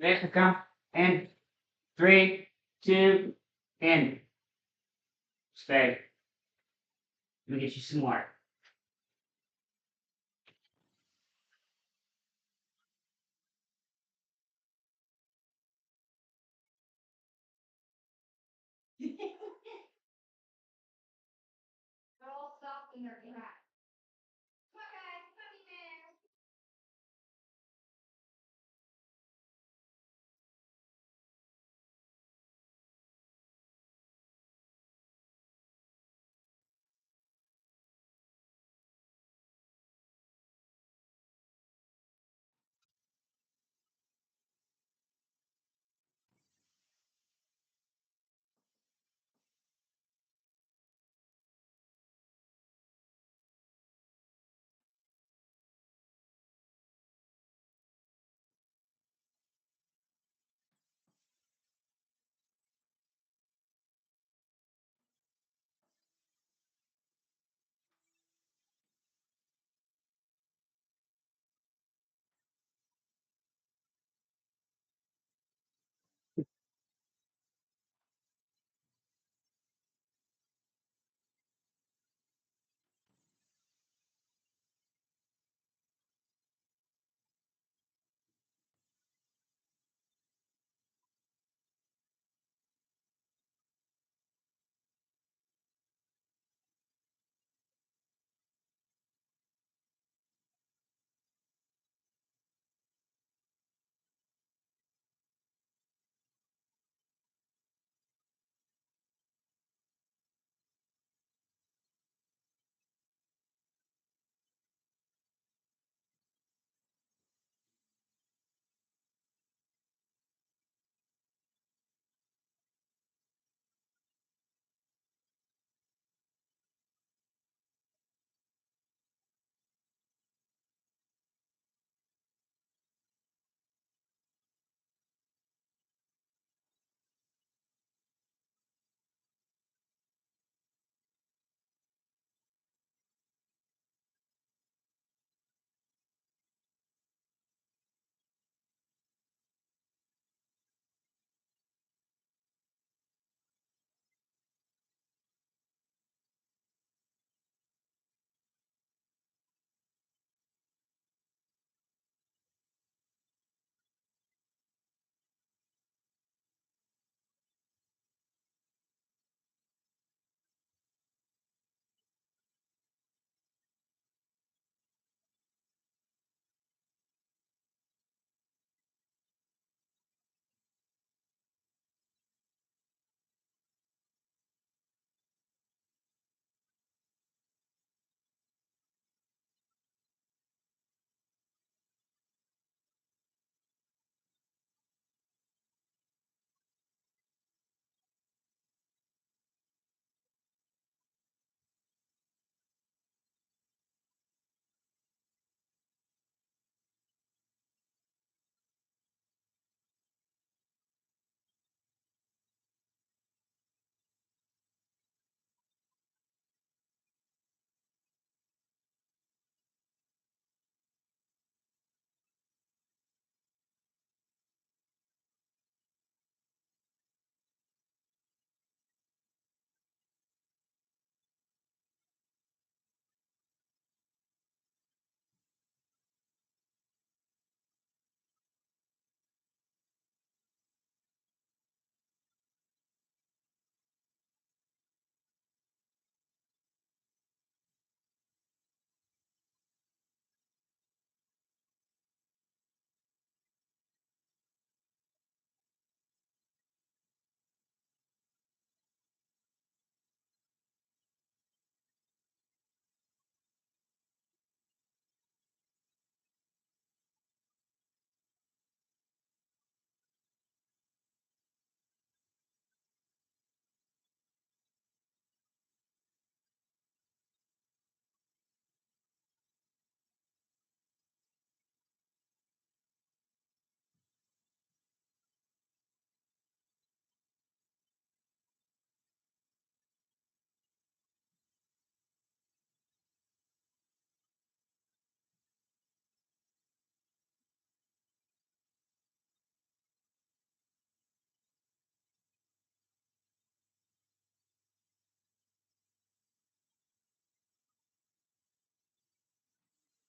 Rechter come in 3, 2, in. Stay. Let me get you some more.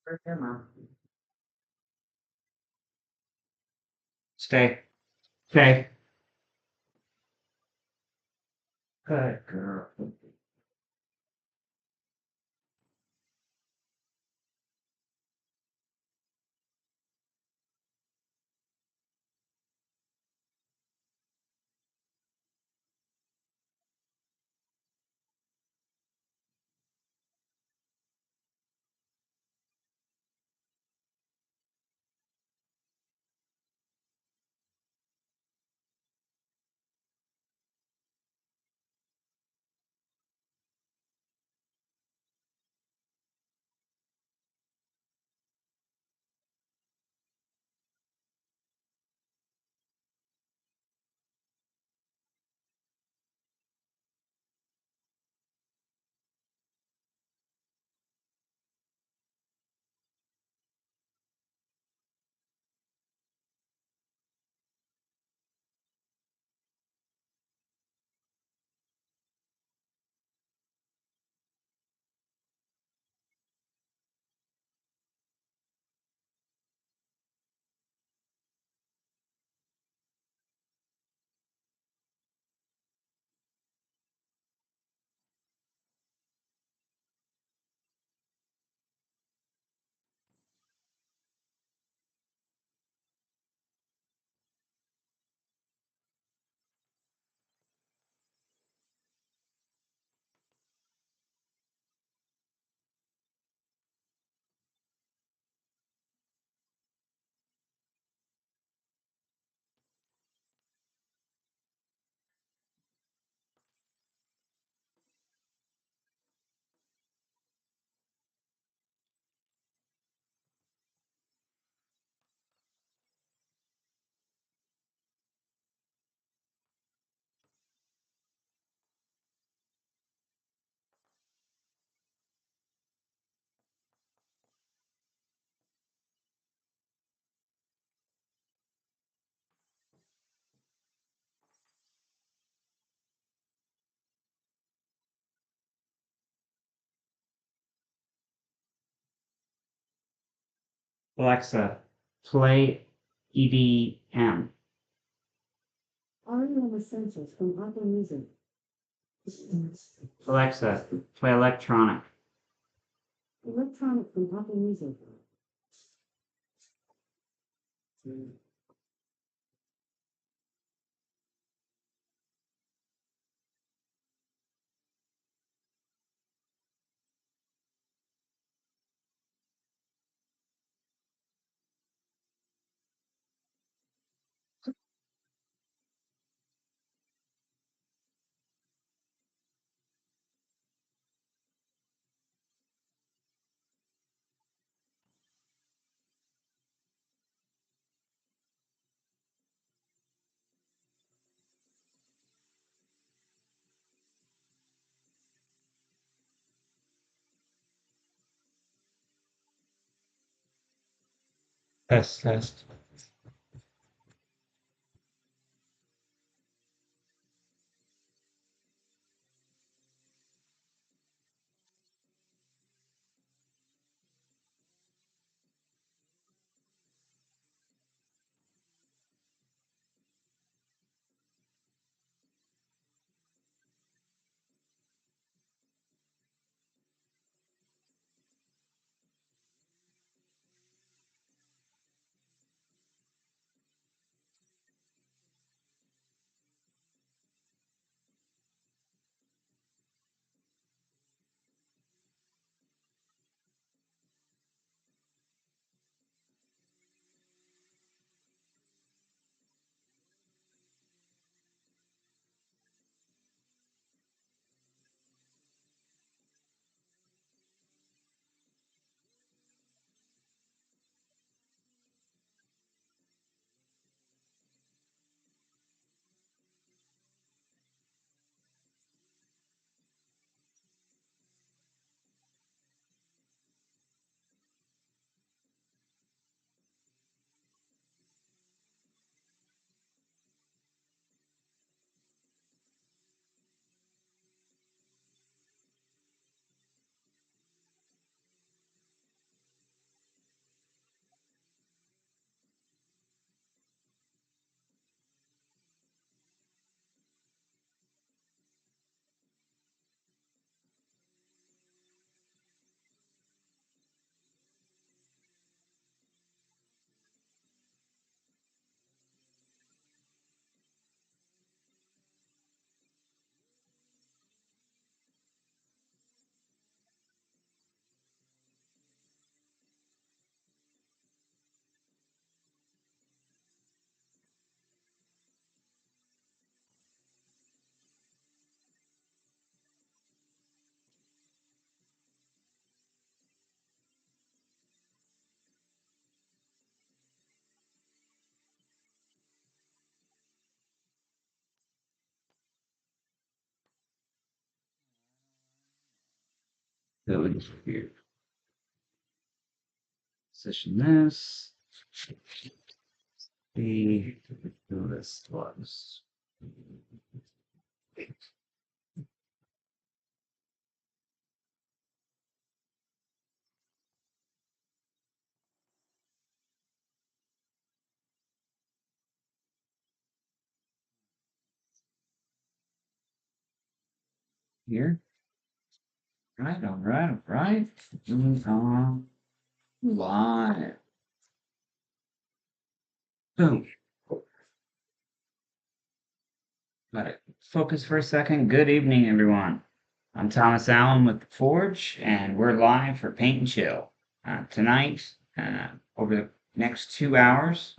Come on. Stay. Stay. Good girl. Alexa, play EDM. Audio Essentials from Apple Music. Alexa, play electronic. Electronic from Apple Music. Test, test. Building here. Position this. Do this was. Here. Right, all right, all right. Live. Boom. Let it focus for a second. Good evening, everyone. I'm Thomas Allen with The Forge, and we're live for Paint and Chill. Tonight, over the next 2 hours,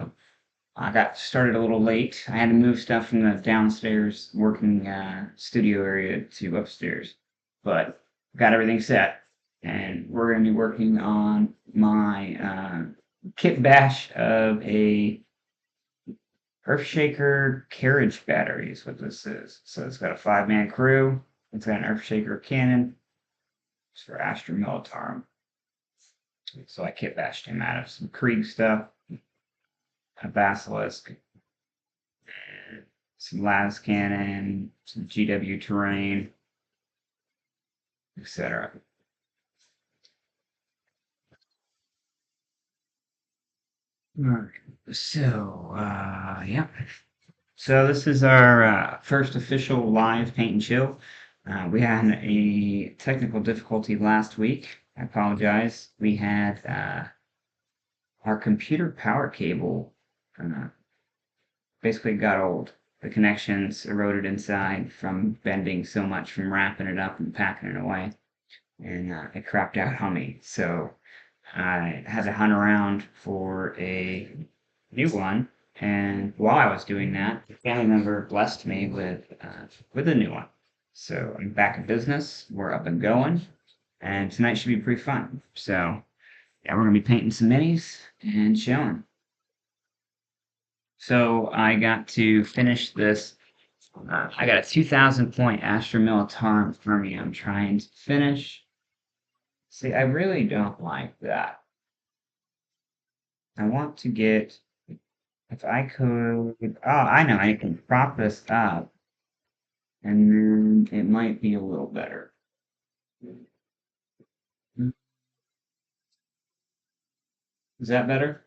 I got started a little late. I had to move stuff from the downstairs working studio area to upstairs, but got everything set. And we're going to be working on my kit bash of a Earthshaker carriage battery is what this is. So it's got a 5-man crew. It's got an Earthshaker cannon. It's for Astra Militarum. So I kit bashed him out of some Krieg stuff, a Basilisk, some las cannon, some GW terrain, etc. Alright, so, yeah. So this is our first official live Paint and Chill. We had a technical difficulty last week. I apologize. We had our computer power cable basically got old. The connections eroded inside from bending so much from wrapping it up and packing it away. And it crapped out on me. So I had to hunt around for a new one. And while I was doing that, a family member blessed me with a new one. So I'm back in business. We're up and going. And tonight should be pretty fun. So yeah, we're going to be painting some minis and showing. So I got to finish this. I got a 2,000 point Astra Militarum army I'm trying to finish. See, I really don't like that. I want to get, if I could, oh, I know, I can prop this up, and then it might be a little better. Is that better?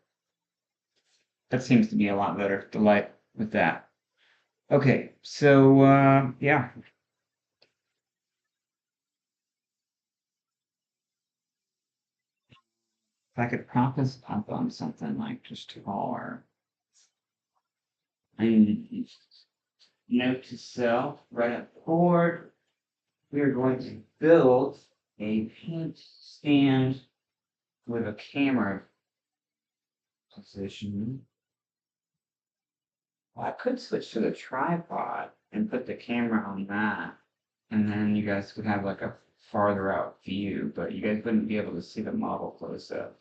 That seems to be a lot better, the light with that. Okay, so, yeah. If I could prop this up on something like just taller. And note to self, right up forward, we are going to build a paint stand with a camera position. Well, I could switch to the tripod and put the camera on that, and then you guys could have like a farther out view, but you guys wouldn't be able to see the model close up.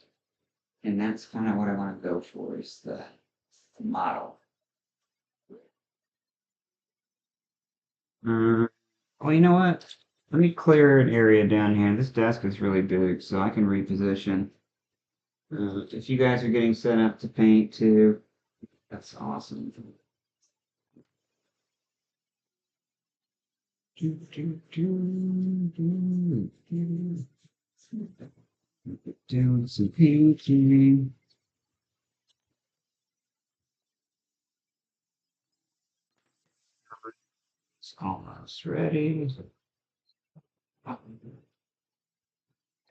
And that's kind of what I want to go for is the model. Well, you know what? Let me clear an area down here. This desk is really big, so I can reposition. If you guys are getting set up to paint too, that's awesome. Doing some painting. It's almost ready.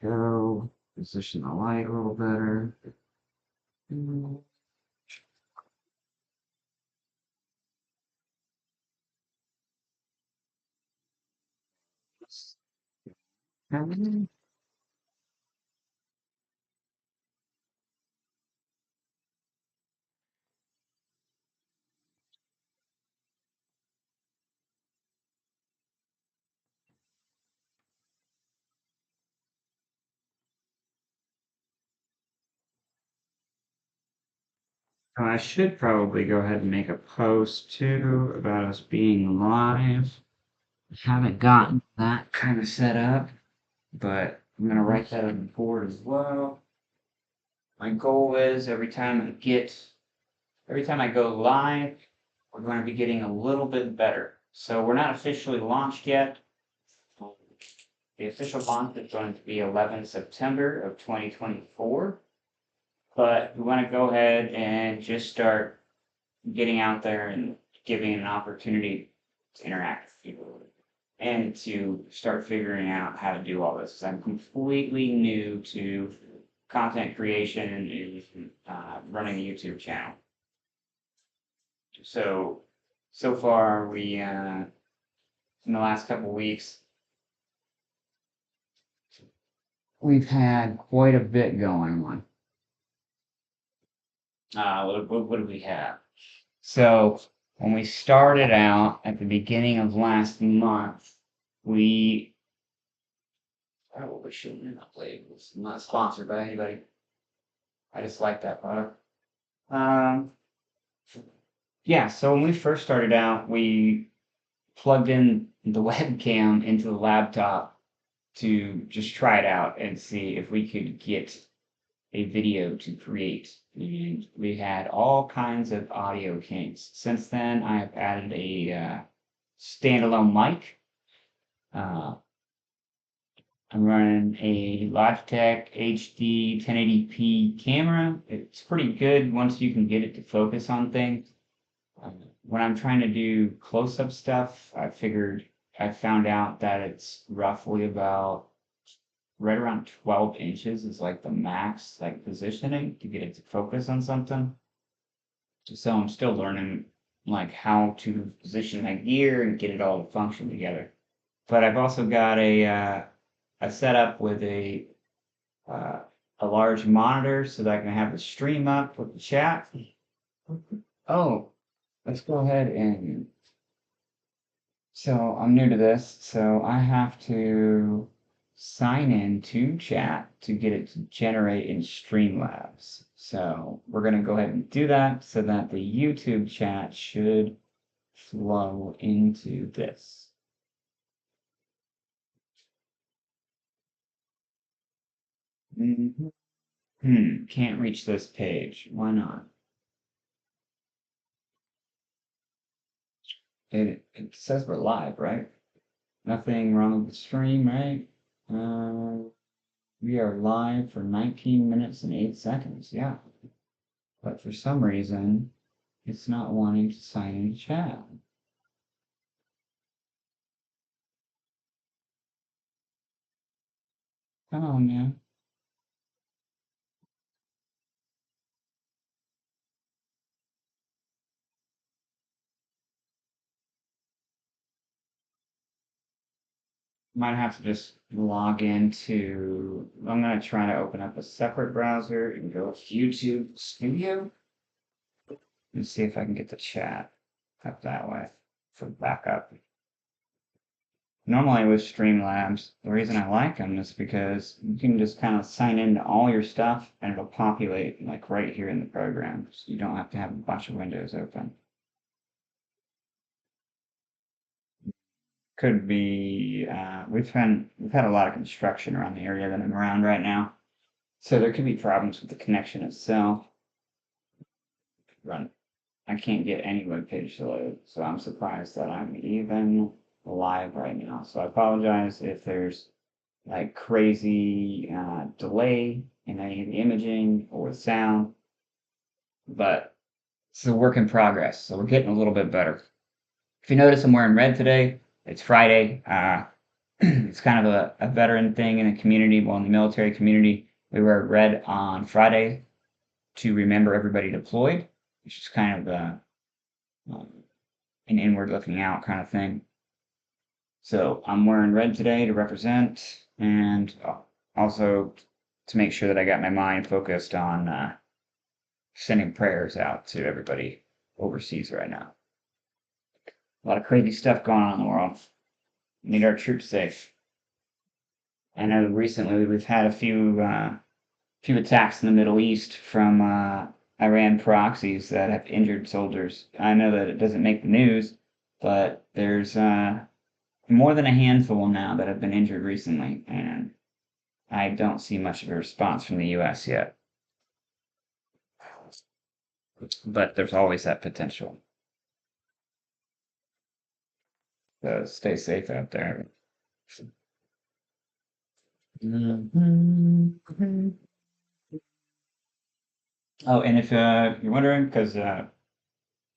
Go position the light a little better. I should probably go ahead and make a post too about us being live. I haven't gotten that kind of set up, but I'm gonna write that on the board as well. My goal is every time I go live, we're going to be getting a little bit better. So we're not officially launched yet. The official launch is going to be 11 September of 2024. But we want to go ahead and just start getting out there and giving an opportunity to interact with people and to start figuring out how to do all this. I'm completely new to content creation and running a YouTube channel. So far we in the last couple weeks we've had quite a bit going on. What do we have? So when we started out at the beginning of last month, we probably shouldn't have labels. I'm not sponsored by anybody. I just like that product. Yeah, so when we first started out, we plugged in the webcam into the laptop to just try it out and see if we could get a video to create. And we had all kinds of audio kinks. Since then, I have added a standalone mic. I'm running a Logitech HD 1080p camera. It's pretty good once you can get it to focus on things. When I'm trying to do close-up stuff, I found out that it's roughly about right around 12 inches is like the max like positioning to get it to focus on something. So I'm still learning like how to position my gear and get it all to function together. But I've also got a setup with a large monitor so that I can have the stream up with the chat. Oh, let's go ahead and. So I'm new to this, so I have to sign in to chat to get it to generate in Streamlabs. So we're going to go ahead and do that so that the YouTube chat should flow into this. Can't reach this page. Why not? It says we're live, right? Nothing wrong with the stream, right? We are live for 19 minutes and 8 seconds, yeah. But for some reason, it's not wanting to sign in chat. Come on, man. Might have to just log into. I'm going to try to open up a separate browser and go to YouTube Studio and see if I can get the chat up that way for backup. Normally with Streamlabs, the reason I like them is because you can just kind of sign into all your stuff and it'll populate like right here in the program. So you don't have to have a bunch of windows open. Could be, we've had a lot of construction around the area that I'm around right now. So there could be problems with the connection itself. I can't get any web page to load, so I'm surprised that I'm even live right now. So I apologize if there's like crazy delay in any of the imaging or the sound, but it's a work in progress. So we're getting a little bit better. If you notice, I'm wearing red today. It's Friday. It's kind of a veteran thing in the community. Well, in the military community, we wear red on Friday to remember everybody deployed, which is kind of an inward looking out kind of thing. So I'm wearing red today to represent and also to make sure that I got my mind focused on sending prayers out to everybody overseas right now. A lot of crazy stuff going on in the world. We need our troops safe. I know recently we've had a few attacks in the Middle East from Iran proxies that have injured soldiers. I know that it doesn't make the news, but there's more than a handful now that have been injured recently, and I don't see much of a response from the US yet. But there's always that potential. So stay safe out there. Mhm. Oh, and if you're wondering, because I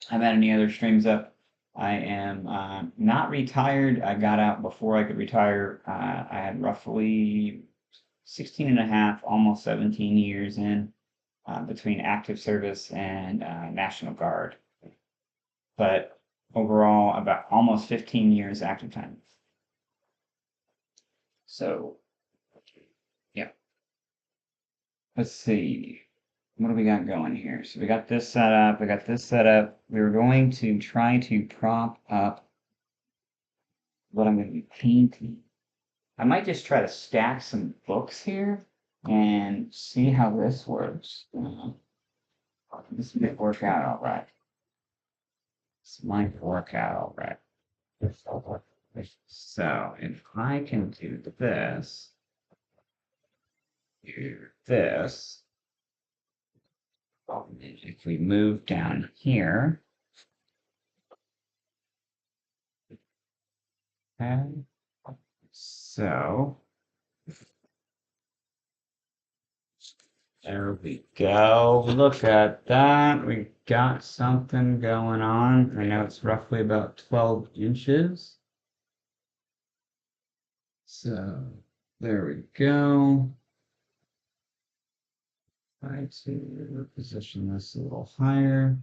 haven't had any other streams up, I am not retired. I got out before I could retire. I had roughly 16 and a half, almost 17 years in between active service and National Guard. But overall, about almost 15 years active time. So, yeah. Let's see. What do we got going here? So we got this set up. We got this set up. We were going to try to prop up what I'm going to be painting. I might just try to stack some books here and see how this works. This might work out all right. This might work out all right. So if I can do this, if we move down here, okay, so there we go. Look at that. We got something going on. I know it's roughly about 12 inches. So there we go. Try to position this a little higher.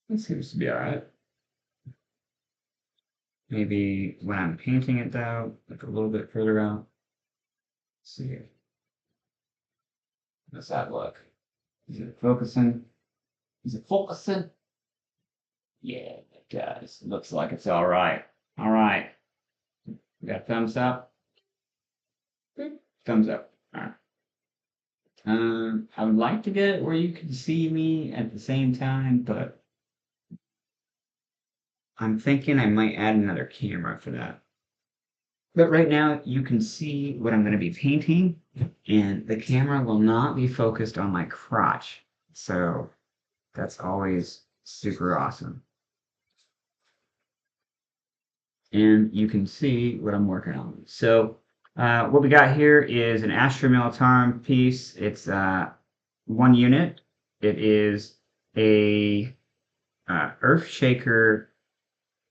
That seems to be all right. Maybe when I'm painting it though, like a little bit further out. Let's see. How's that look? Is it focusing? Is it focusing? Yeah, it does. Looks like it's all right. All right. We got thumbs up? Thumbs up. All right. I would like to get it where you can see me at the same time, but I'm thinking I might add another camera for that. But right now you can see what I'm going to be painting, and the camera will not be focused on my crotch. So that's always super awesome. And you can see what I'm working on. So what we got here is an Astra Militarum piece. It's one unit. It is a Earthshaker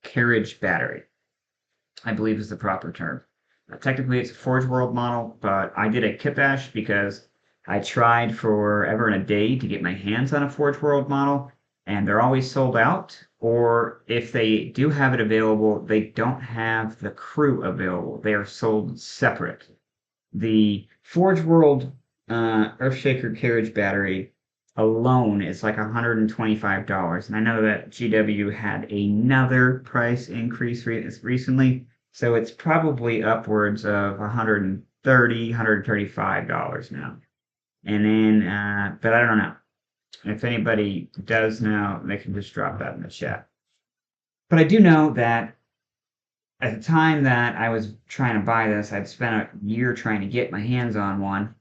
carriage battery, I believe is the proper term. Technically, it's a Forge World model, but I did a kitbash because I tried forever and a day to get my hands on a Forge World model, and they're always sold out. Or if they do have it available, they don't have the crew available. They are sold separate. The Forge World Earthshaker carriage battery alone is like $125. And I know that GW had another price increase recently, so it's probably upwards of $130, $135 now. And then, but I don't know. If anybody does know, they can just drop that in the chat. But I do know that at the time that I was trying to buy this, I'd spent a year trying to get my hands on one.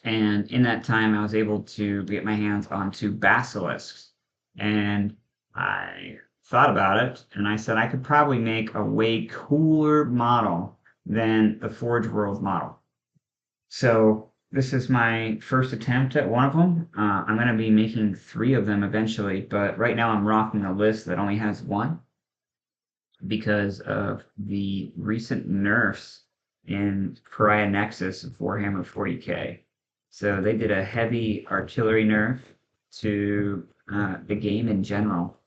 And in that time, I was able to get my hands on two basilisks. And I thought about it, and I said I could probably make a way cooler model than the Forge World model. So this is my first attempt at one of them. I'm going to be making 3 of them eventually, but right now I'm rocking a list that only has 1 because of the recent nerfs in Pariah Nexus of Warhammer 40K. So they did a heavy artillery nerf to the game in general.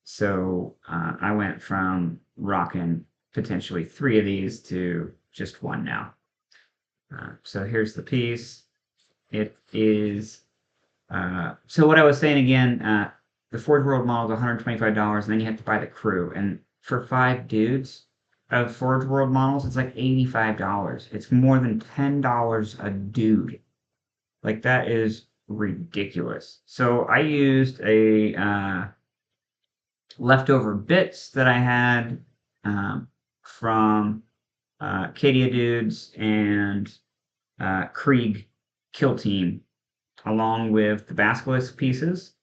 So I went from rocking potentially 3 of these to just 1 now. So here's the piece. It is, so what I was saying again, the Forge World model is $125, and then you have to buy the crew. And for 5 dudes of Forge World models, it's like $85. It's more than $10 a dude. Like, that is ridiculous. So I used a leftover bits that I had from Cadia Dudes and Krieg Kill Team, along with the Basilisk pieces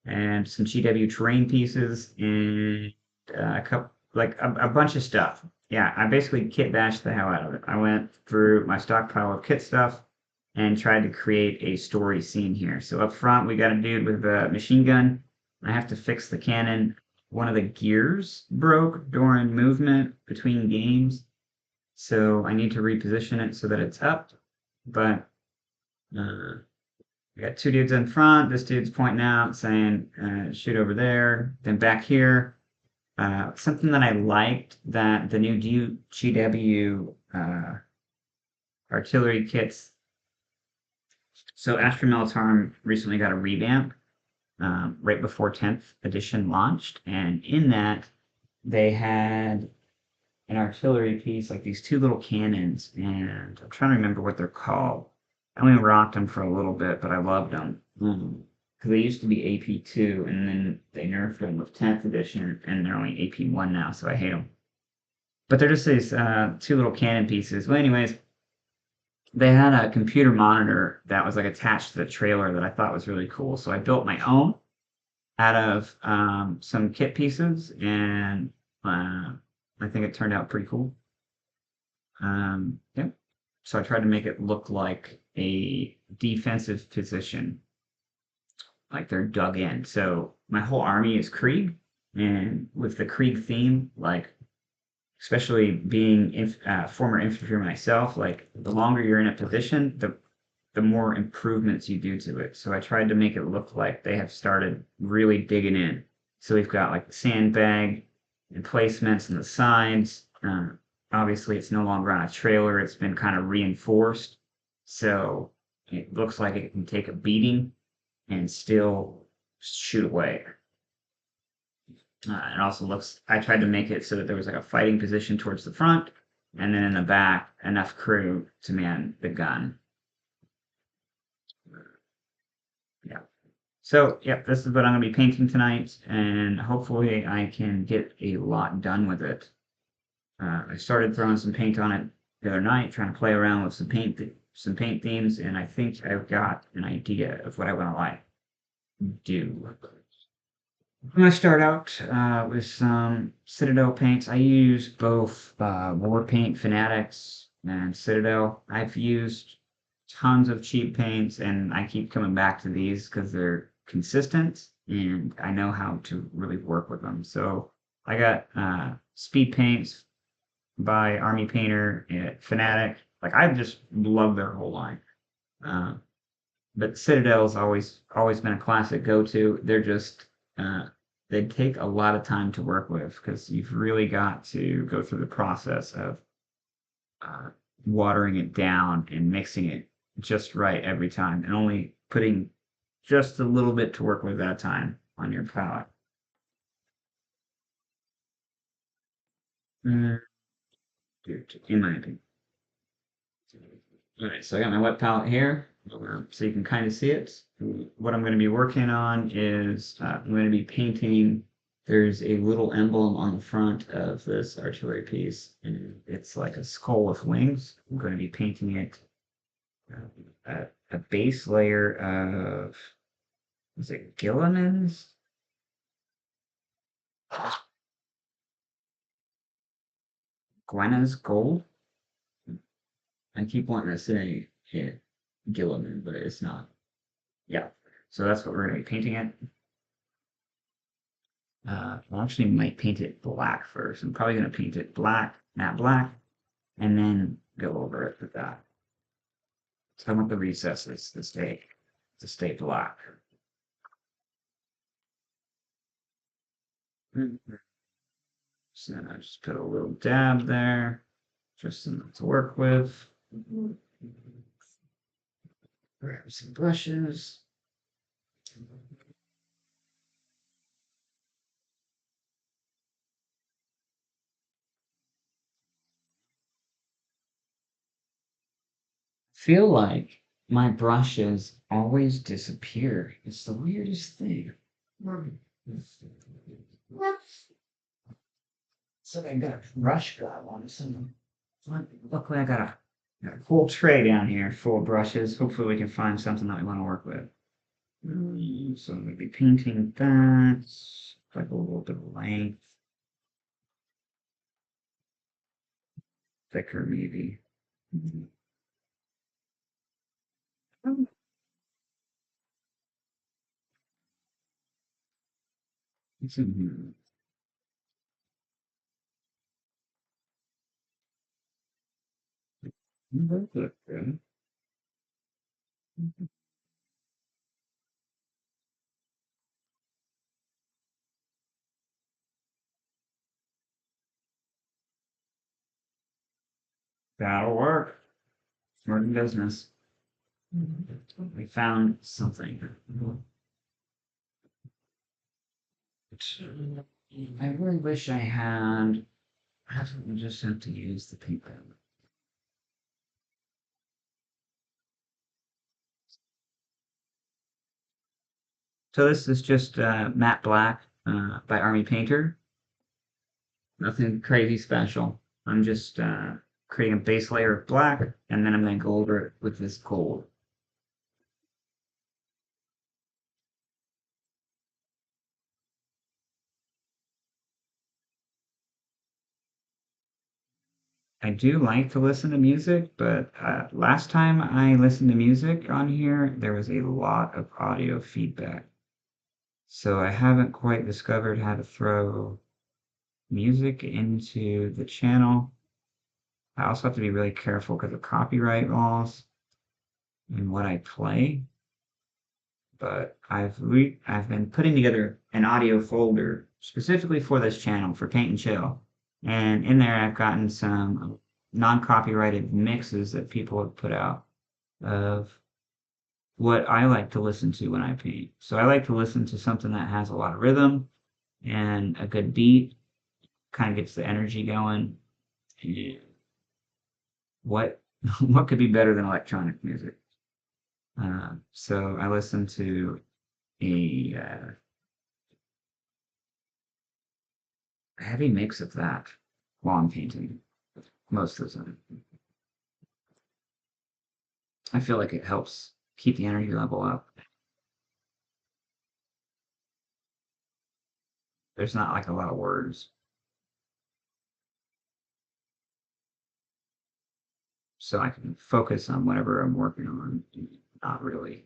and some GW terrain pieces and a couple, like a bunch of stuff. Yeah, I basically kit bashed the hell out of it. I went through my stockpile of kit stuff and tried to create a story scene here. So up front, we got a dude with a machine gun. I have to fix the cannon. One of the gears broke during movement between games, so I need to reposition it so that it's up. But we got two dudes in front. This dude's pointing out, saying, shoot over there. Then back here, something that I liked that the new GW artillery kits. So Astra Militarum recently got a revamp right before 10th edition launched. And in that, they had an artillery piece, like these two little cannons. And I'm trying to remember what they're called. I only rocked them for a little bit, but I loved them. Because they used to be AP2, and then they nerfed them with 10th edition, and they're only AP1 now, so I hate them. But they're just these two little cannon pieces. Well, anyways, they had a computer monitor that was like attached to the trailer that I thought was really cool. So I built my own out of some kit pieces, and I think it turned out pretty cool. Yeah. So I tried to make it look like a defensive position, like they're dug in. So my whole army is Krieg, and with the Krieg theme, like especially being former infantry myself, like the longer you're in a position, the more improvements you do to it. So I tried to make it look like they have started really digging in. So we've got like the sandbag emplacements and the sides. Obviously, it's no longer on a trailer. It's been kind of reinforced. So it looks like it can take a beating and still shoot away. It also looks, I tried to make it so that there was like a fighting position towards the front, and then in the back, enough crew to man the gun. Yeah. So, yep, this is what I'm going to be painting tonight, and hopefully I can get a lot done with it. I started throwing some paint on it the other night, trying to play around with some paint themes, and I think I've got an idea of what I want to like do. I'm going to start out with some Citadel paints. I use both Warpaint Fanatics and Citadel. I've used tons of cheap paints, and I keep coming back to these because they're consistent and I know how to really work with them. So I got Speed Paints by Army Painter and Fanatic. Like I just love their whole line. But Citadel's always been a classic go-to. They're just they take a lot of time to work with because you've really got to go through the process of watering it down and mixing it just right every time, and only putting just a little bit to work with at a time on your palette. In my opinion. All right, so I got my wet palette here, so you can kind of see it. What I'm going to be working on is I'm going to be painting. There's a little emblem on the front of this artillery piece, and it's like a skull with wings. I'm going to be painting it a base layer of, is it Gilliman's? Gwenna's Gold? I keep wanting to say it, Gilliman, but it's not. Yeah, so that's what we're going to be painting it. I actually might paint it black first. I'm probably going to paint it black, matte black, and then go over it with that. So I want the recesses to stay black. So I just put a little dab there, just enough to work with. Grab some brushes. Feel like my brushes always disappear. It's the weirdest thing. So I got a brush glove on some. Luckily, got a whole tray down here full of brushes. Hopefully, we can find something that we want to work with. So I'm going to be painting that. Like a little bit of length. Thicker, maybe. It's in here. That look good. That'll work. We're in business. We found something. I really wish I had. I just have to use the paper. So this is just matte black by Army Painter. Nothing crazy special. I'm just creating a base layer of black, and then I'm going to go over it with this gold. I do like to listen to music, but last time I listened to music on here, there was a lot of audio feedback. So I haven't quite discovered how to throw music into the channel. I also have to be really careful because of copyright laws and what I play. But I've been putting together an audio folder specifically for this channel for Paint and Chill, and in there I've gotten some non-copyrighted mixes that people have put out of what I like to listen to when I paint. So I like to listen to something that has a lot of rhythm and a good beat, kind of gets the energy going. And what what could be better than electronic music? So I listen to a heavy mix of that while I'm painting most of the time. I feel like it helps keep the energy level up. There's not like a lot of words, so I can focus on whatever I'm working on and not really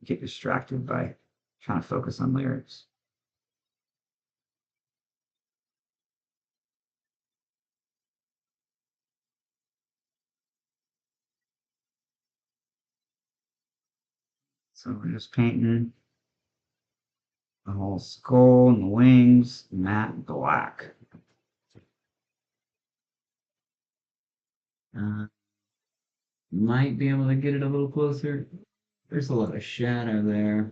get distracted by trying to focus on lyrics. So we're just painting the whole skull and the wings matte black. Uh, might be able to get it a little closer. There's a lot of shadow there.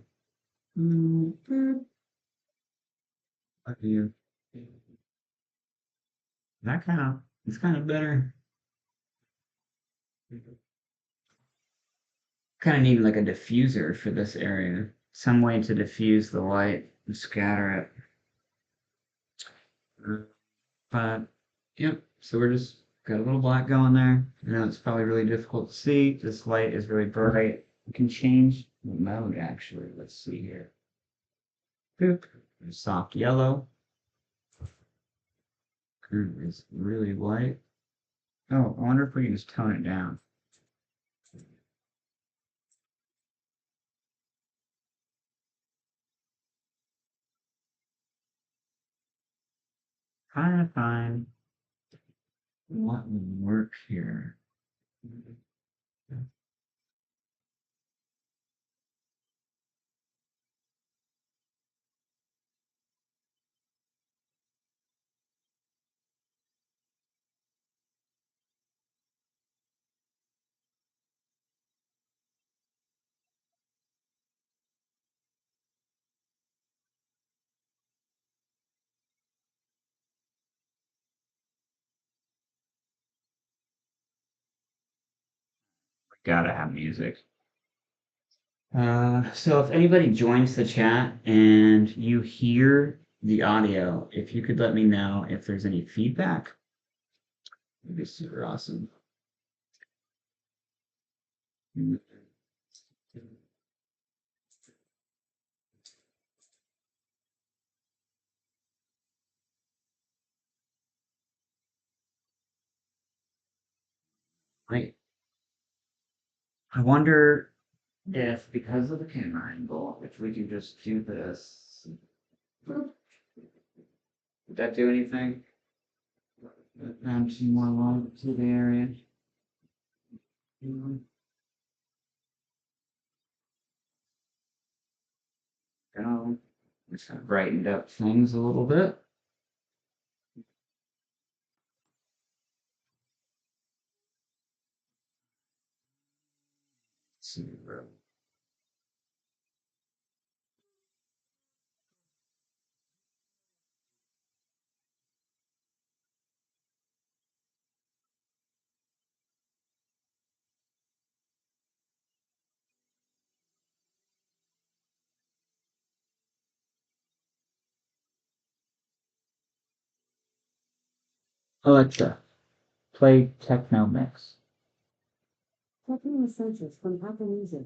Up here. That kind of, it's kind of better. Kind of need like a diffuser for this area. Some way to diffuse the light and scatter it. But, yep, so we're just got a little black going there. I know it's probably really difficult to see. This light is really bright. We can change the mode actually. Let's see here. Boop. Soft yellow. Current is really white. Oh, I wonder if we can just tone it down. Trying to find what would work here. We gotta have music. So if anybody joins the chat and you hear the audio, if you could let me know if there's any feedback, it'd be super awesome. Right. I wonder if, because of the camera angle, if we can just do this. Would that do anything? Add some more light to the area. Just kind of brightened up things a little bit. Let's see. Alexa, play Techno Mix. Techno Essentials from Apple Music.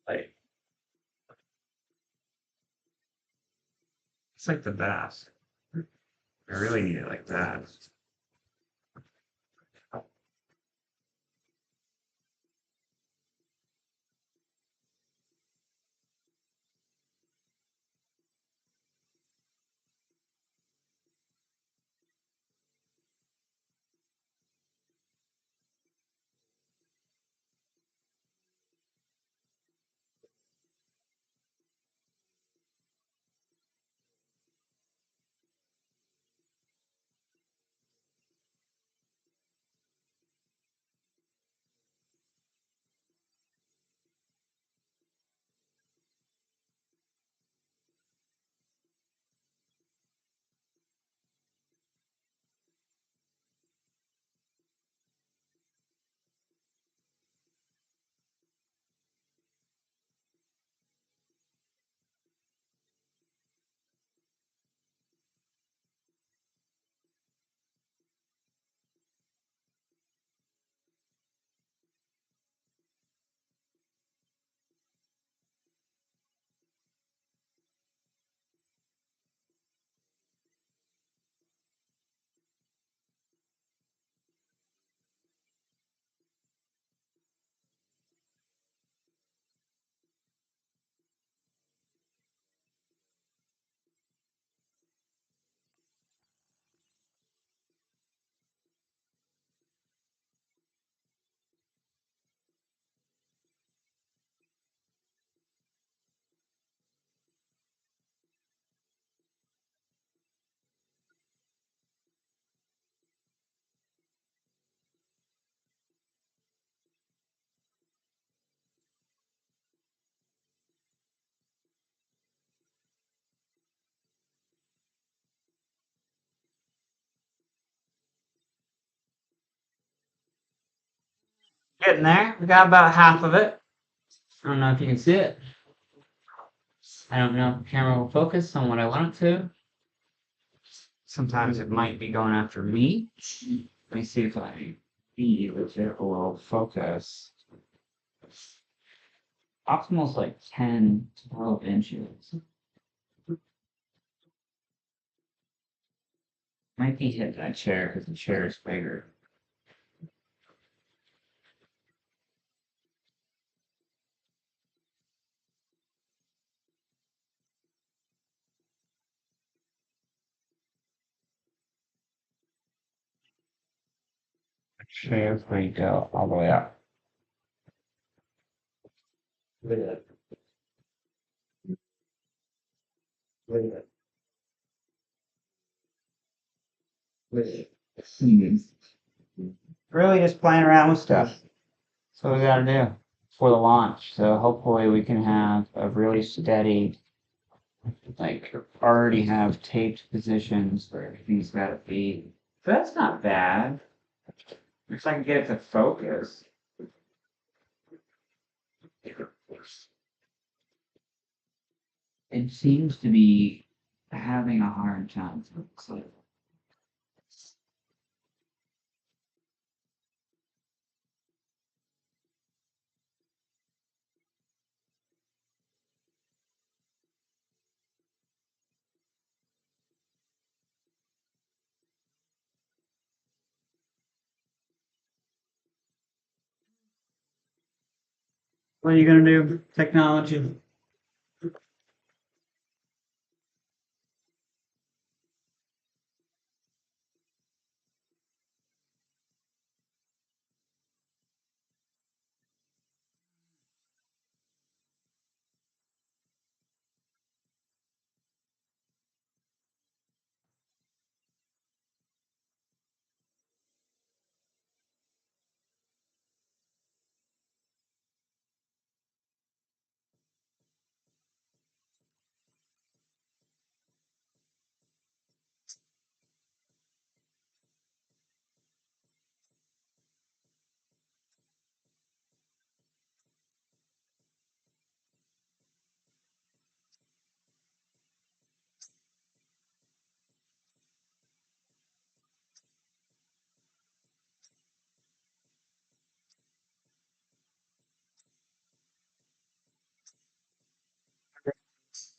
Like, it's like the best. I really need it like that. Getting there. We got about half of it. I don't know if you can see it. I don't know if the camera will focus on what I want it to. Sometimes it might be going after me. Let me see if I be with it will focus. Optimal's like 10 to 12 inches. Might be hit that chair because the chair is bigger. Chair is going to go all the way up. Look at it. Look at it. Hmm. Really just playing around with stuff. That's what we gotta do for the launch. So hopefully we can have a really steady, like already have taped positions where everything's gotta be. So that's not bad. If I can get it to focus. It seems to be having a hard time. So, what are you gonna do? Technology.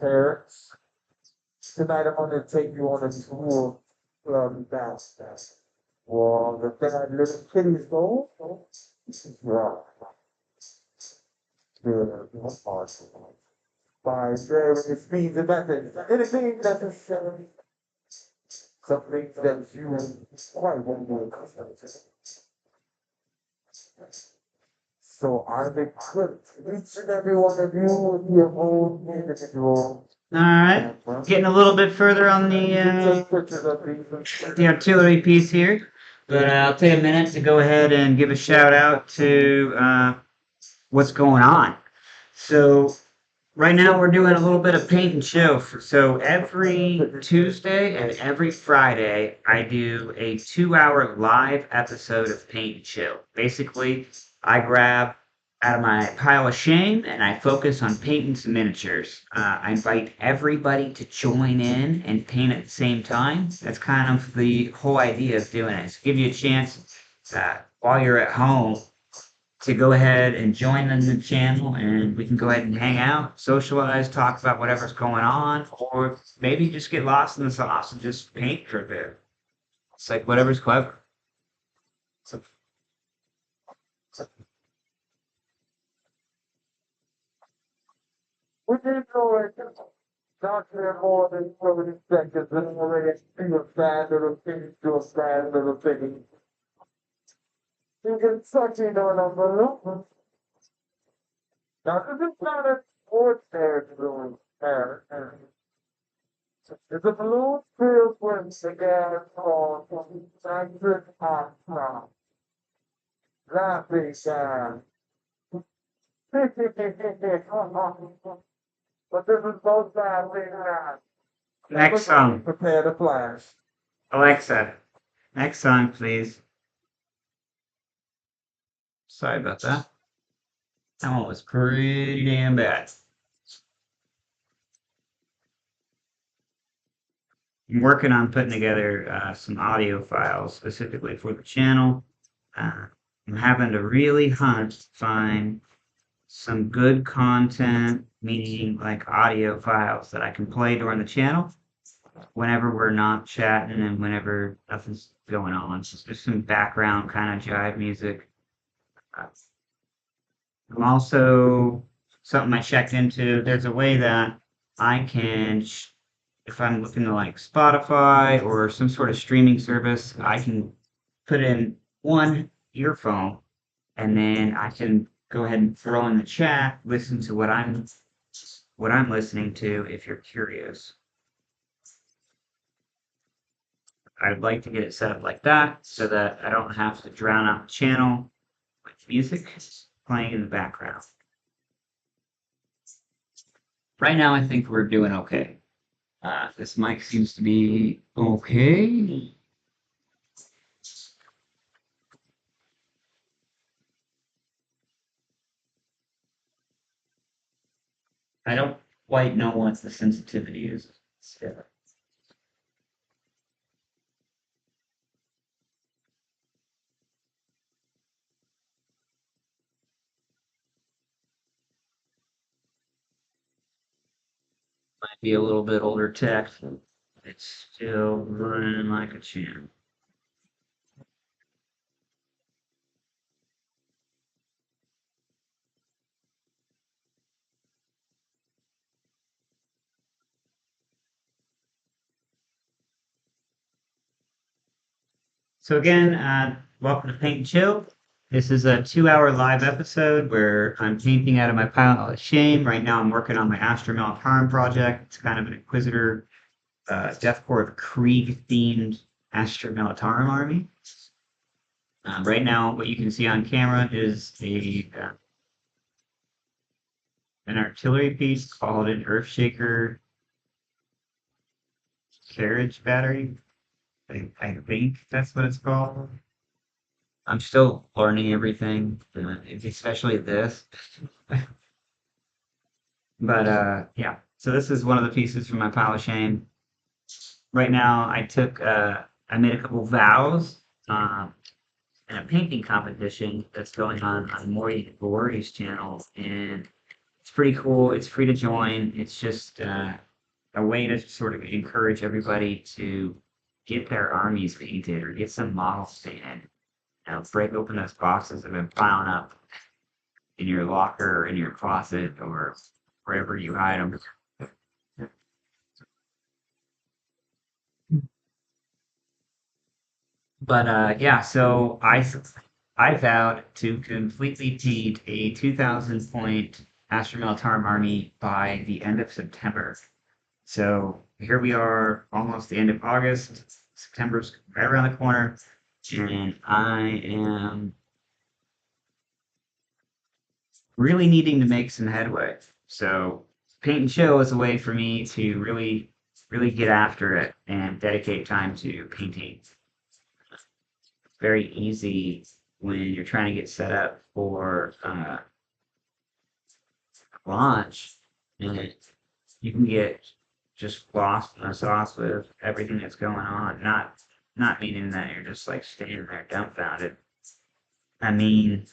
Parents, tonight I'm gonna take you on a tour from that. Well, the bad little kitties go. Yeah, yeah, by various means and methods. Anything necessary. Something that you quite won't be accustomed to. So I've equipped each and every one of you with your own individual. All right, getting a little bit further on the artillery piece here, but I'll take a minute to go ahead and give a shout out to what's going on. So right now we're doing a little bit of paint and chill. So every Tuesday and every Friday, I do a 2 hour live episode of Paint and Chill. Basically, I grab out of my pile of shame and I focus on painting some miniatures. I invite everybody to join in and paint at the same time. That's kind of the whole idea of doing it. It's give you a chance while you're at home to go ahead and join in the channel and we can go ahead and hang out, socialize, talk about whatever's going on, or maybe just get lost in the sauce and just paint for a bit. It's like whatever's clever. So, We did know it. Not here more than 30 seconds and already see a bad little thing to a bad little thing. You can suck it on a balloon. Now, this is not a ordinary balloon. It's a balloon filled with the gas called nitrous oxide. Laughing gas. But this is both bad thing now. next song, Prepare to flash. Alexa. Next song, please. Sorry about that. That one was pretty damn bad. I'm working on putting together some audio files specifically for the channel. I'm having to really hunt, find some good content, meaning like audio files that I can play during the channel whenever we're not chatting and whenever nothing's going on. So just some background kind of jive music. Uh, I'm also something I checked into. There's a way that I can, if I'm looking to like Spotify or some sort of streaming service, I can put in one earphone and then I can go ahead and throw in the chat, listen to what I'm listening to if you're curious. I'd like to get it set up like that so that I don't have to drown out the channel with music playing in the background. Right now, I think we're doing okay. This mic seems to be okay. I don't quite know what the sensitivity is. Might be a little bit older tech. It's still running like a champ. So again, welcome to Paint and Chill. This is a 2-hour live episode where I'm painting out of my pile of shame. Right now I'm working on my Astra Militarum project. It's kind of an Inquisitor Death Corps of Krieg themed Astra Militarum army. Right now what you can see on camera is an artillery piece called an Earthshaker carriage battery. I think that's what it's called. I'm still learning everything, especially this. But yeah, so this is one of the pieces from my pile of shame. Right now, I made a couple vows in a painting competition that's going on Maury Gori's channel, and it's pretty cool. It's free to join. It's just a way to sort of encourage everybody to get their armies painted or get some models painted. Break open those boxes that have been piling up in your locker or in your closet or wherever you hide them. But yeah, so I vowed to completely paint a 2,000 point Astra Militarum army by the end of September. So here we are, almost the end of August. September's right around the corner, and I am really needing to make some headway. So Paint and Chill is a way for me to really get after it and dedicate time to painting. Very easy when you're trying to get set up for launch, and you can get just lost in the sauce with everything that's going on. Not meaning that you're just like standing there dumbfounded. I mean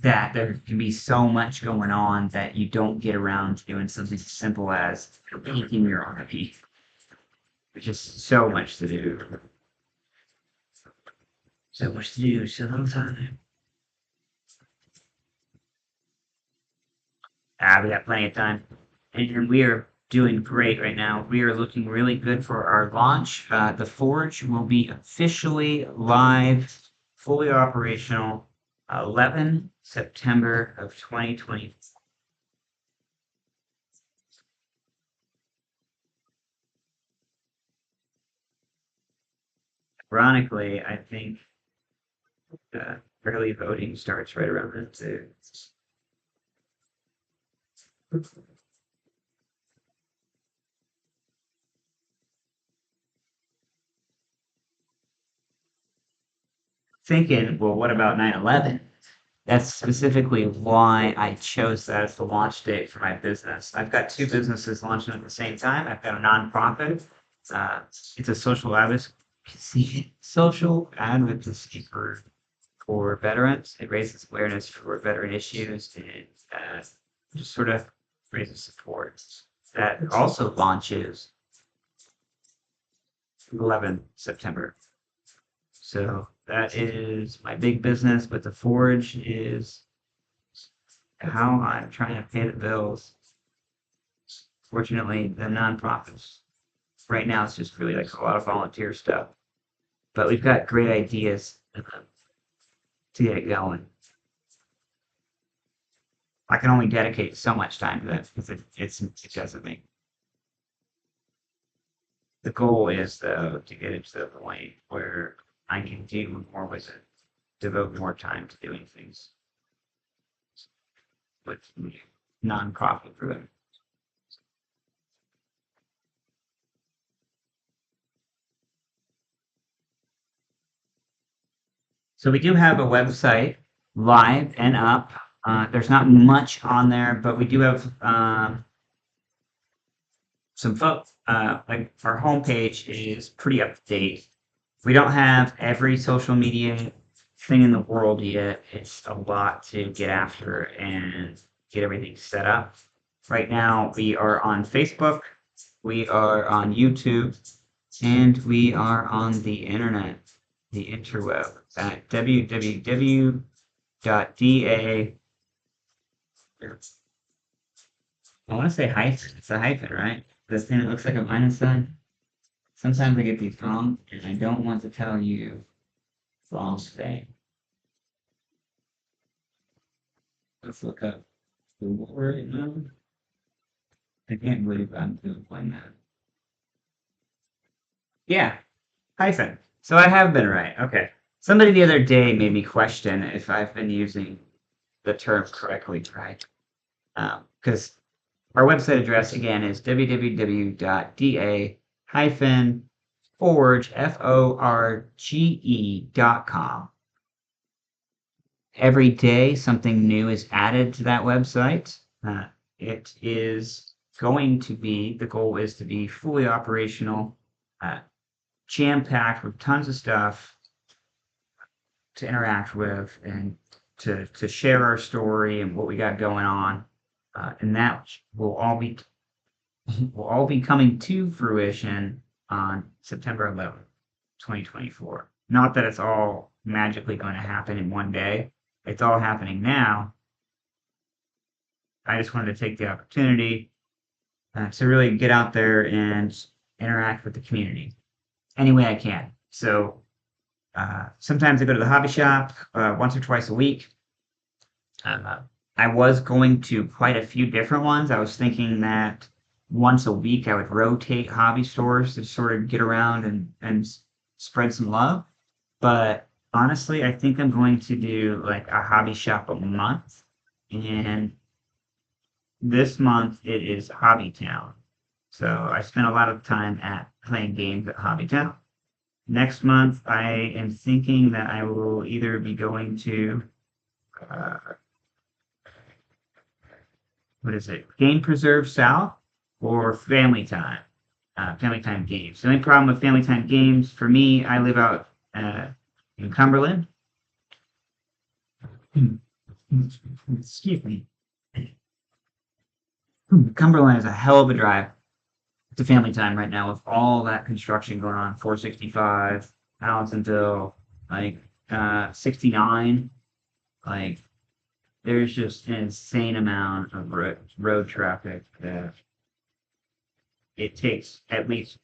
that there can be so much going on that you don't get around to doing something as simple as painting your RP. There's just so much to do. So much to do, so little time. We got plenty of time. And we are doing great right now. We are looking really good for our launch. The Forge will be officially live, fully operational, 11 September of 2020. Ironically, I think early voting starts right around then too. Thinking, well, what about 9/11? That's specifically why I chose that as the launch date for my business. I've got two businesses launching at the same time. I've got a nonprofit. It's a social advocacy for veterans. It raises awareness for veteran issues and just sort of raises support. That also launches 11 September. So that is my big business, but the Forge is how I'm trying to pay the bills. Fortunately, the nonprofits right now it's just really like a lot of volunteer stuff, but we've got great ideas to get it going. I can only dedicate so much time to that because it doesn't make The goal is, though, to get it to the point where I can do more with it, devote more time to doing things with nonprofit driven. So we do have a website live and up. There's not much on there, but we do have some folks. Like our homepage is pretty up to date. We don't have every social media thing in the world yet. It's a lot to get after and get everything set up. Right now, we are on Facebook, we are on YouTube, and we are on the internet, the interweb at www.da. I want to say hyphen. It's a hyphen, right? This thing that looks like a minus sign. Sometimes I get these wrong, and I don't want to tell you the wrong thing. Let's look up Google right now. I can't believe I'm doing that. Yeah, hyphen. So I have been right. Okay. Somebody the other day made me question if I've been using the term correctly, right? Because our website address again is www.da-forge.com. Every day, something new is added to that website. It is going to be, the goal is to be fully operational, jam-packed with tons of stuff to interact with and to share our story and what we got going on. And that will all be coming to fruition on September 11th, 2024. Not that it's all magically going to happen in one day. It's all happening now. I just wanted to take the opportunity to really get out there and interact with the community any way I can. So sometimes I go to the hobby shop once or twice a week. I was going to quite a few different ones. I was thinking that once a week I would rotate hobby stores to sort of get around and spread some love. But honestly, I think I'm going to do like a hobby shop a month. And this month it is Hobby Town. So I spent a lot of time at playing games at Hobby Town. Next month I am thinking that I will either be going to uh, what is it? Game Preserve South or Family Time. Family Time Games. The only problem with Family Time Games for me, I live out in Cumberland. Excuse me. Cumberland is a hell of a drive to Family Time right now with all that construction going on. 465, Allisonville, like 69. Like there's just an insane amount of road traffic that it takes at least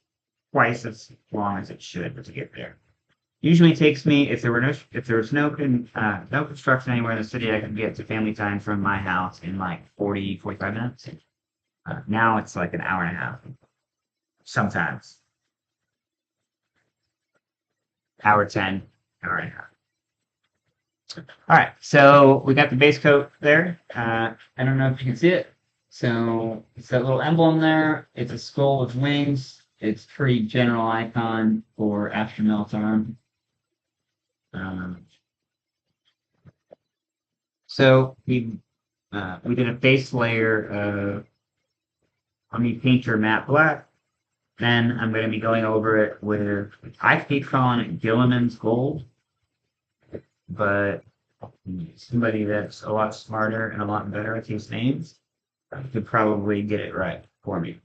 twice as long as it should to get there. Usually it takes me if there was no construction anywhere in the city, I could get to Family Time from my house in like 45 minutes. Now it's like an hour and a half. Sometimes. Hour 10, hour and a half. All right, so we got the base coat there. I don't know if you can see it. So it's that little emblem there. It's a skull with wings. It's pretty general icon for Astra Militarum. So we did a base layer of Army Painter Matte Black. Then I'm going to be going over it with, I keep calling it Gilliman's Gold, but somebody that's a lot smarter and a lot better at these names could probably get it right for me.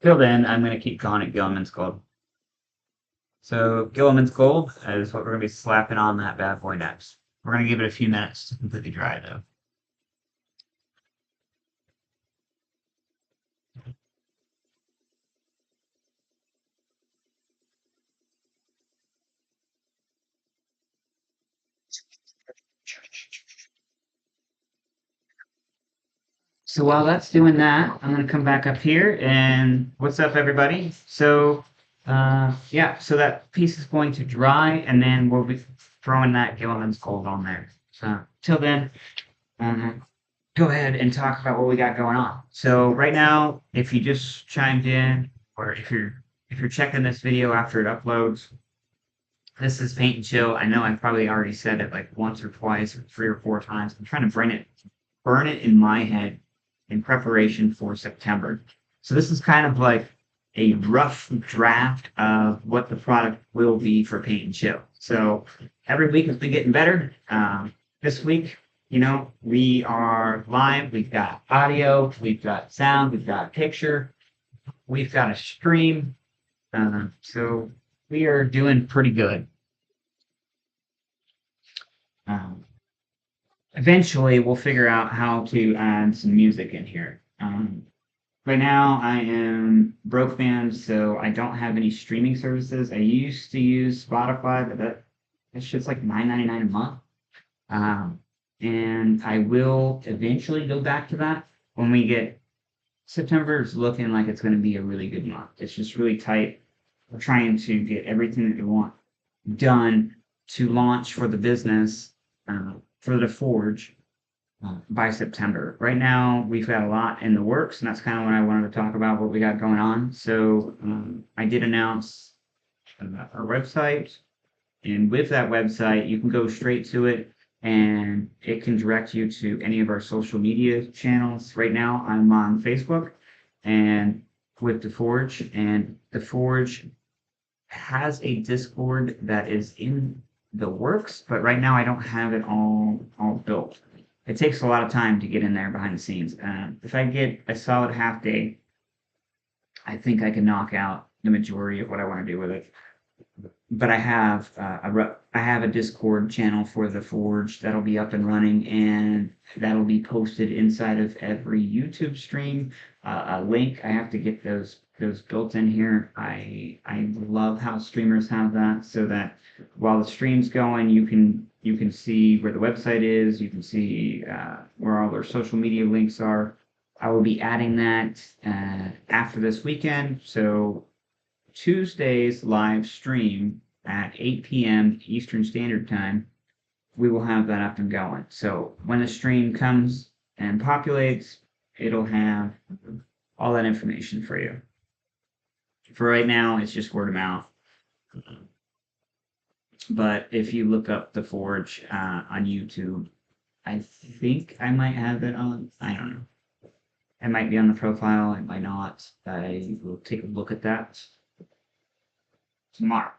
Till then, I'm going to keep calling it Gilliman's Gold. So Gilliman's Gold is what we're going to be slapping on that bad boy next. We're going to give it a few minutes to completely dry, though. So while that's doing that, I'm gonna come back up here and what's up, everybody? So, yeah, so that piece is going to dry, and then we'll be throwing that Gilliman's Gold on there. So till then, um, go ahead and talk about what we got going on. So right now, if you just chimed in, or if you're checking this video after it uploads, this is Paint and Chill. I know I probably already said it like once or twice or 3 or 4 times. I'm trying to burn it in my head in preparation for September. So this is kind of like a rough draft of what the product will be for Paint and Chill. So every week has been getting better. This week, we are live. We've got audio, we've got sound, we've got picture, we've got a stream. So we are doing pretty good. Eventually, we'll figure out how to add some music in here. Right now, I am broke band, so I don't have any streaming services. I used to use Spotify, but that shit's like $9.99 a month. And I will eventually go back to that when we get September is looking like it's going to be a really good month. It's just really tight. We're trying to get everything that we want done to launch for the business, for the Forge, by September. Right now, we've got a lot in the works, and that's kind of what I wanted to talk about, what we got going on. So I did announce our website, and with that website, you can go straight to it, and it can direct you to any of our social media channels. Right now, I'm on Facebook and with the Forge, and the Forge has a Discord that is in the works, but right now I don't have it all built. It takes a lot of time to get in there behind the scenes. If I get a solid half day, I think I can knock out the majority of what I want to do with it. But I have a Discord channel for the Forge that'll be up and running, and that'll be posted inside of every YouTube stream. A link, I have to get those built in here. I love how streamers have that, so that while the stream's going, you can see where the website is. You can see where all their social media links are. I will be adding that after this weekend. So Tuesday's live stream at 8 p.m. Eastern Standard Time, we will have that up and going. So when the stream comes and populates, it'll have all that information for you. For right now, it's just word of mouth. But if you look up The Forge on YouTube, I think I might have it on. I don't know. It might be on the profile. It might not. I will take a look at that tomorrow.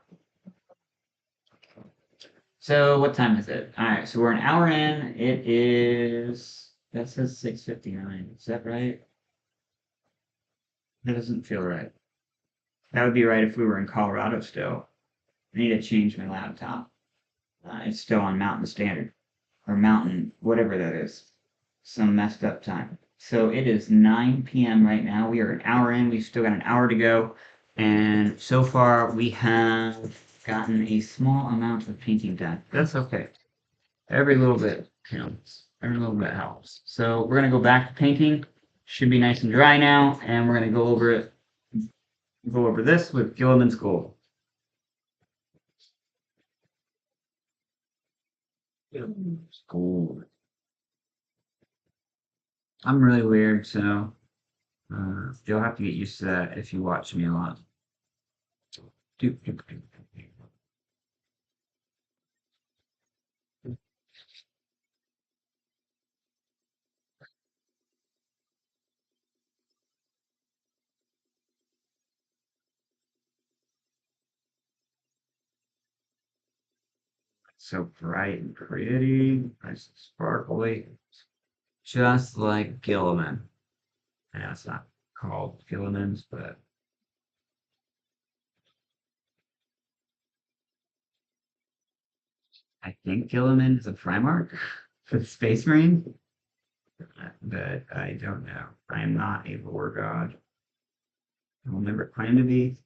So what time is it? All right, so we're an hour in. It is, that says 6:59. Is that right? That doesn't feel right. That would be right if we were in Colorado still. I need to change my laptop. It's still on Mountain Standard, or Mountain, whatever that is. Some messed up time. So it is 9 p.m. right now. We are an hour in. We've still got an hour to go. And so far, we have gotten a small amount of painting done. That's okay. Every little bit counts. Every little bit helps. So we're going to go back to painting. Should be nice and dry now. And we're going to go over it. Go over this with Gilliman's Gold. Gilliman's Gold. I'm really weird, so you'll have to get used to that if you watch me a lot. So bright and pretty, nice and sparkly, just like Gilliman. I know it's not called Gilliman's, but I think Gilliman is a Primark for the Space Marine, but I don't know. I am not a lore god. I will never claim to be,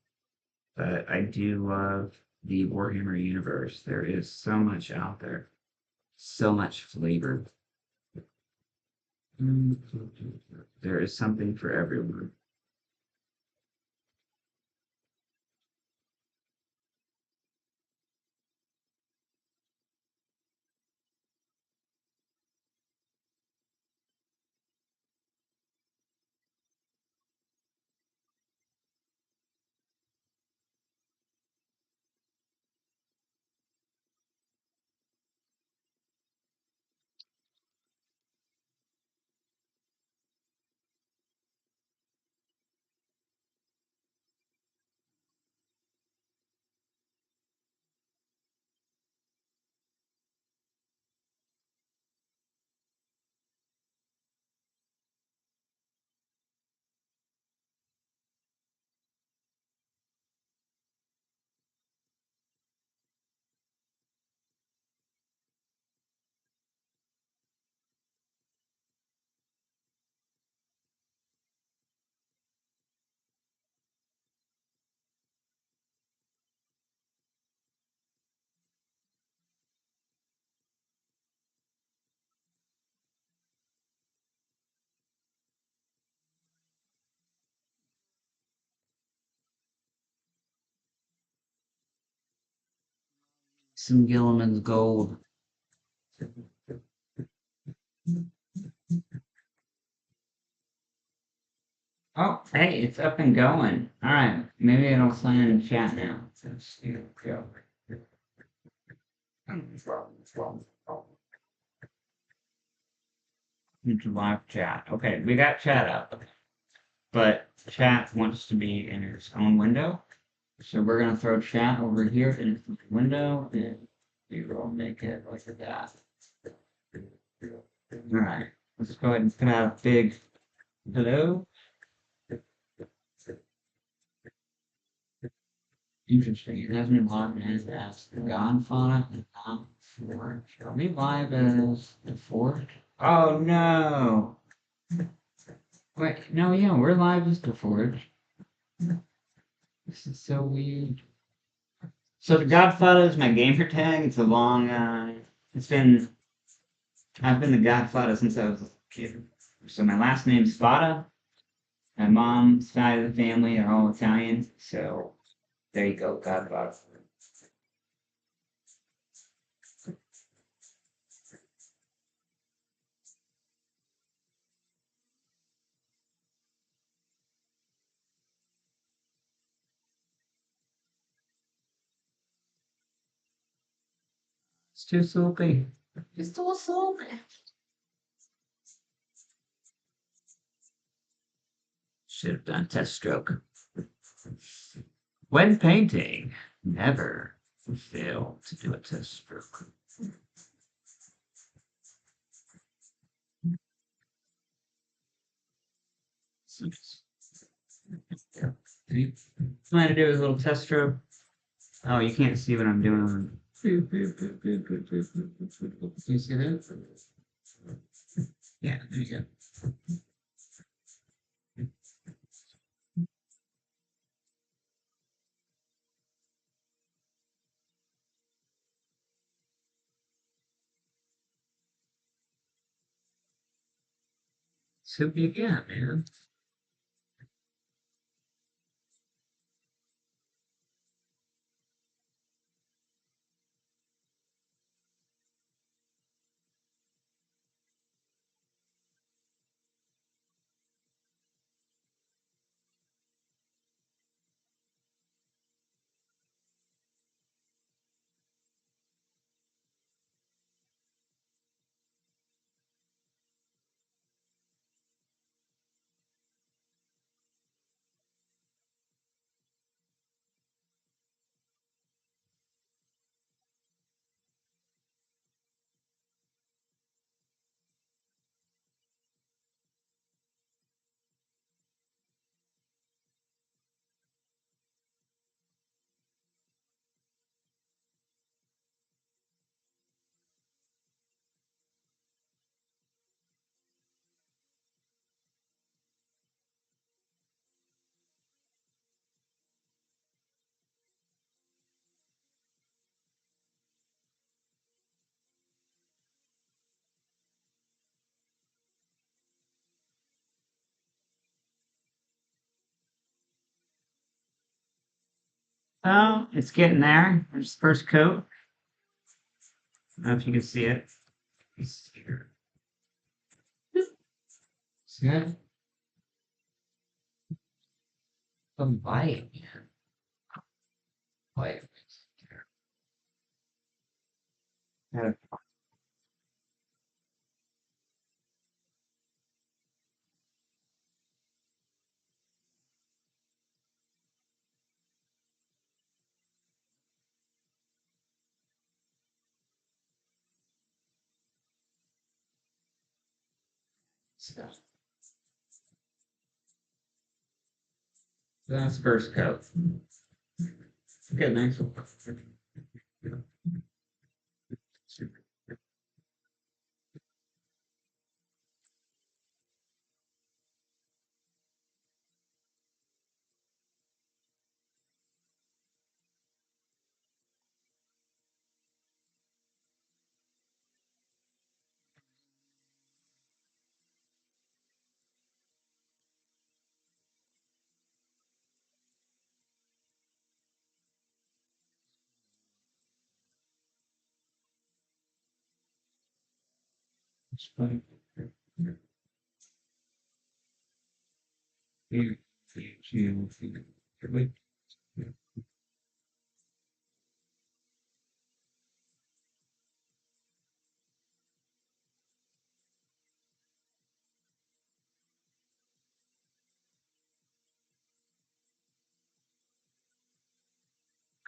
but I do love the Warhammer universe. There is so much out there, so much flavor. There is something for everyone. Some Gilliman's Gold. Oh, hey, it's up and going. All right, maybe it'll sign in chat now. Let's see. Go. Into live chat. Okay, we got chat up, but chat wants to be in its own window. So we're gonna throw chat over here into the window, and we will make it like that. All right, let's go ahead and put out a big hello. Interesting. It hasn't been logged in as the Godfather and not Forge. Are we live as the Forge? Oh no! Wait, no, yeah, we're live as the Forge. This is so weird. So the Godfather is my gamer tag. It's a long. It's been. I've been the Godfather since I was a kid. So my last name's Fada. My mom's side of the family are all Italian. So there you go, Godfather. It's too soapy. It's too soapy. Should have done test stroke. When painting, never fail to do a test stroke. You plan to do a little test stroke? Oh, you can't see what I'm doing. Do you see that? Yeah, there you go. So you got, man. Oh, it's getting there. There's the first coat. I don't know if you can see it. It's here. See it? The light, man. Light. Yeah. So that's first coat. Good, nice.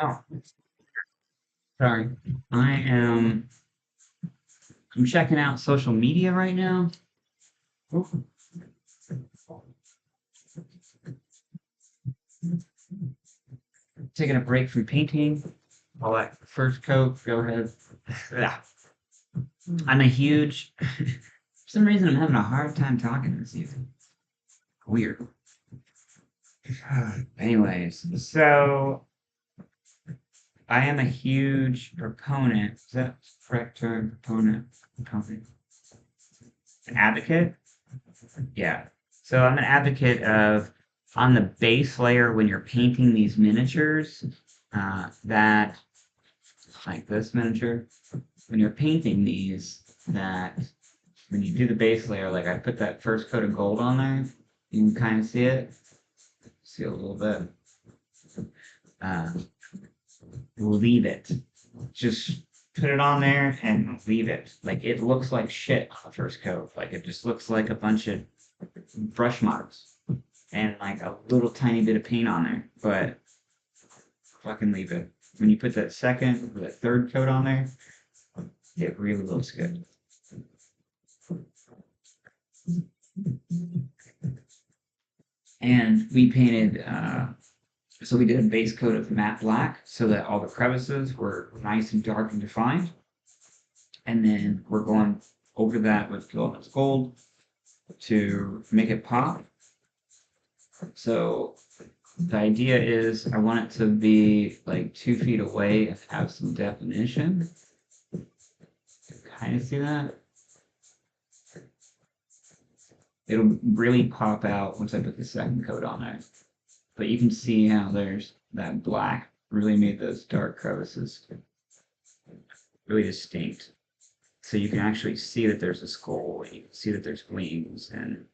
Oh, sorry. I'm checking out social media right now. Ooh. Taking a break from painting. All that first coat, go ahead. Yeah. I'm a huge. For some reason, I'm having a hard time talking this evening. Weird. Anyways, so I am a huge proponent. Is that correct term? Proponent? Proponent? An advocate? Yeah. So I'm an advocate of on the base layer when you're painting these miniatures, that like this miniature, when you're painting these, that when you do the base layer, like I put that first coat of gold on there, you can kind of see it. See a little bit. Uh, leave it. Just put it on there and leave it. Like it looks like shit on the first coat. Like it just looks like a bunch of brush marks and like a little tiny bit of paint on there. But fucking leave it. When you put that second or that third coat on there, it really looks good. And we painted, so we did a base coat of matte black so that all the crevices were nice and dark and defined. And then we're going over that with Gilman's Gold to make it pop. So the idea is I want it to be like 2 feet away and have some definition. Kind of see that? It'll really pop out once I put the second coat on there. But you can see how there's that black really made those dark crevices really distinct. So you can actually see that there's a skull, and you can see that there's gleams, and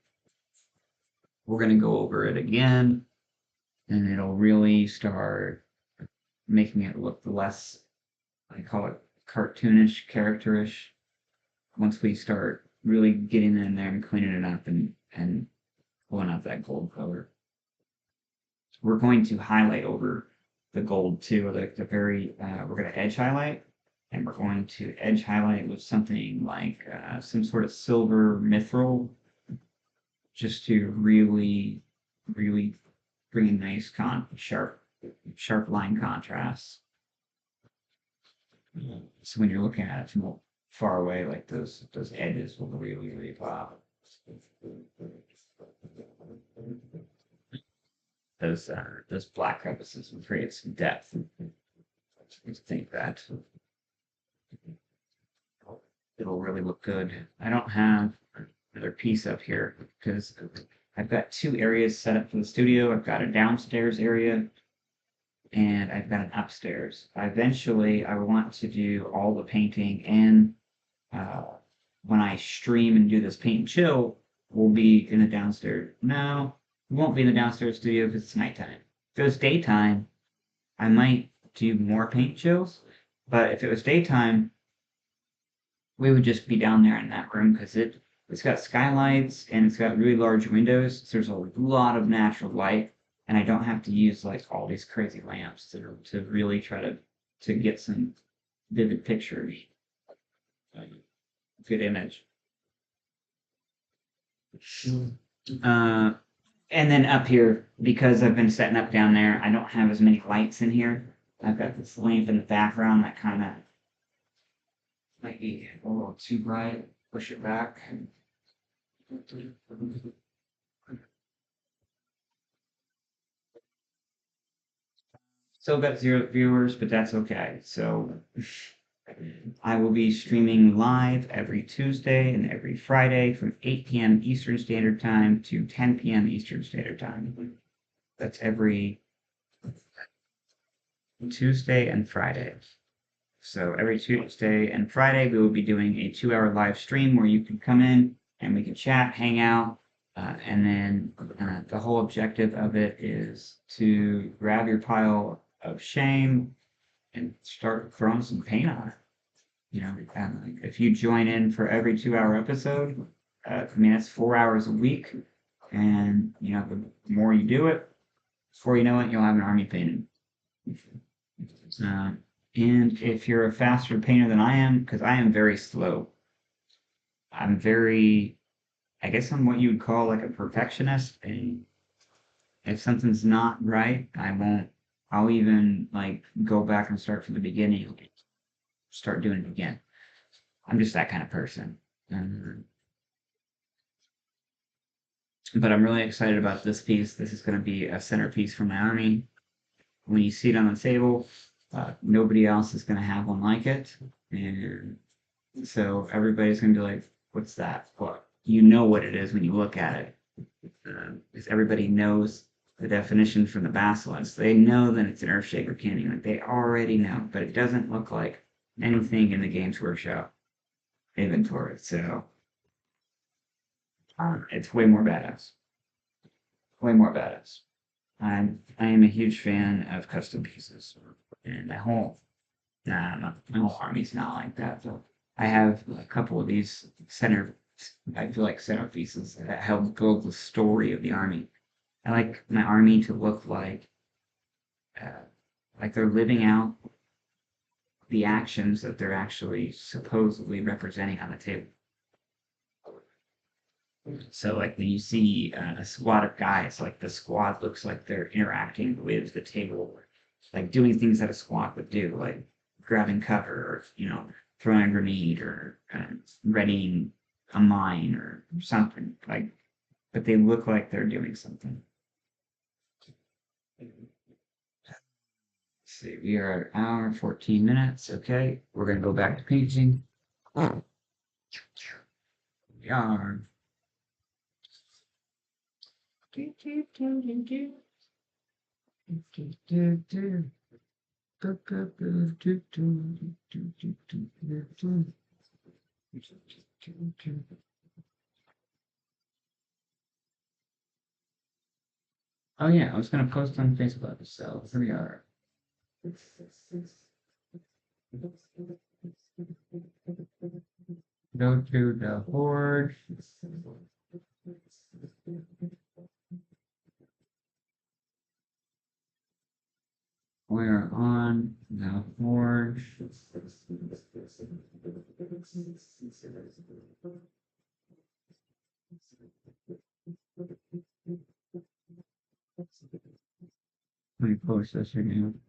we're going to go over it again, and it'll really start making it look less, I call it cartoonish, characterish, once we start really getting in there and cleaning it up and pulling out that gold color. We're going to highlight over the gold too, or the very, we're going to edge highlight, and we're going to edge highlight with something like some sort of silver mithril, just to really, really bring a nice sharp line contrast. So when you're looking at it from far away, like those edges will really, really pop. Those black crevices will create some depth. I think that it'll really look good. I don't have another piece up here because I've got two areas set up for the studio. I've got a downstairs area and I've got an upstairs. Eventually, I want to do all the painting and uh, when I stream and do this paint and chill, we'll be in the downstairs. No, we won't be in the downstairs studio because it's nighttime. If it was daytime, I might do more paint chills, but if it was daytime, we would just be down there in that room because it's got skylights and it's got really large windows, so there's a lot of natural light, and I don't have to use like all these crazy lamps to really try to get some vivid pictures, good image. Uh, and then up here, because I've been setting up down there, I don't have as many lights in here. I've got this lamp in the background that kind of might be a little too bright. Push it back. Still got 0 viewers, but that's okay. So I will be streaming live every Tuesday and every Friday from 8 p.m. Eastern Standard Time to 10 p.m. Eastern Standard Time. That's every Tuesday and Friday. So every Tuesday and Friday, we will be doing a 2-hour live stream where you can come in and we can chat, hang out, and then the whole objective of it is to grab your pile of shame and start throwing some paint on it. You know, if you join in for every 2-hour episode, I mean, that's 4 hours a week. And, you know, the more you do it, before you know it, you'll have an army painted. Uh, and if you're a faster painter than I am, because I am very slow, I'm very, I guess I'm what you would call like a perfectionist. And if something's not right, I'll even like go back and start from the beginning, start doing it again. I'm just that kind of person. But I'm really excited about this piece. This is going to be a centerpiece for my army. When you see it on the table, nobody else is going to have one like it. And so everybody's going to be like, what's that? Well, you know what it is when you look at it. Because everybody knows the definition from the Basilisk. They know that it's an Earthshaker candy. Like they already know, but it doesn't look like anything in the Games Workshop inventory. So it's way more badass. Way more badass. I am a huge fan of custom pieces, and my whole army's not like that. So I have a couple of these I feel like centerpieces that help build the story of the army. I like my army to look like they're living out the actions that they're actually supposedly representing on the table. So, like when you see a squad of guys, like the squad looks like they're interacting with the table, like doing things that a squad would do, like grabbing cover, or throwing a grenade, or readying a mine or something. Like, but they look like they're doing something. Let's see, we are at an hour and 14 minutes. Okay, we're gonna go back to painting. We are. Oh yeah, I was gonna post on Facebook, so here we are. Go to the horde. We're on the horde. Let me post this again.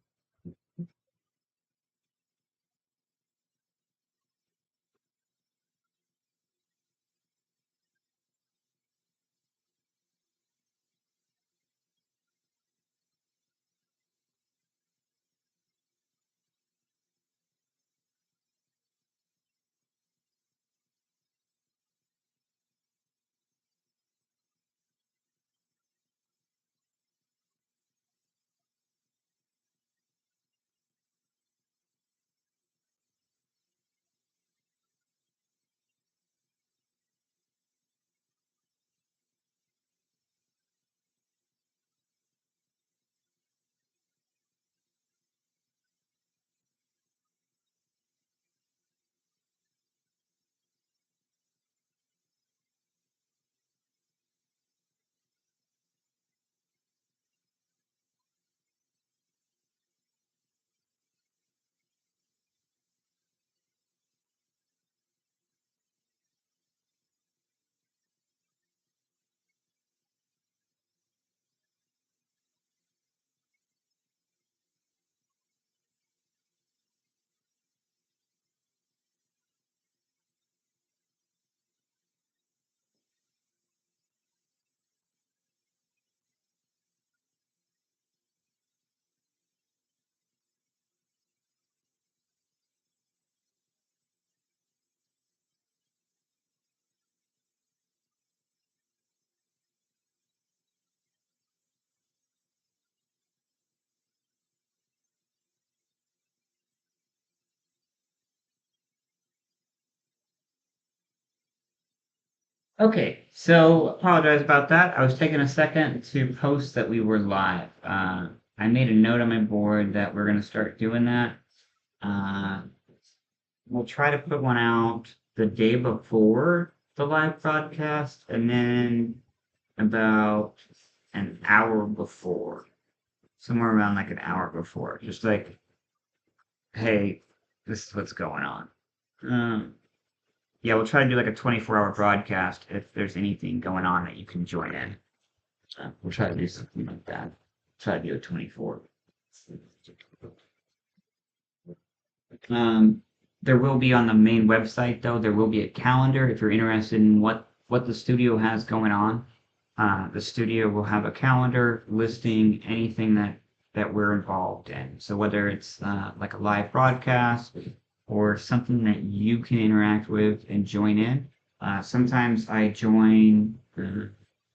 Okay, so apologize about that. I was taking a second to post that we were live. I made a note on my board that we're gonna start doing that. Uh, we'll try to put one out the day before the live broadcast, and then about an hour before, somewhere around like an hour before, just like, hey, this is what's going on. Um, yeah, we'll try to do like a 24-hour broadcast if there's anything going on that you can join in. We'll try to do something like that. Try to do a 24. Um, there will be on the main website though. There will be a calendar if you're interested in what the studio has going on. The studio will have a calendar listing anything that we're involved in. So whether it's like a live broadcast or something that you can interact with and join in. Sometimes I join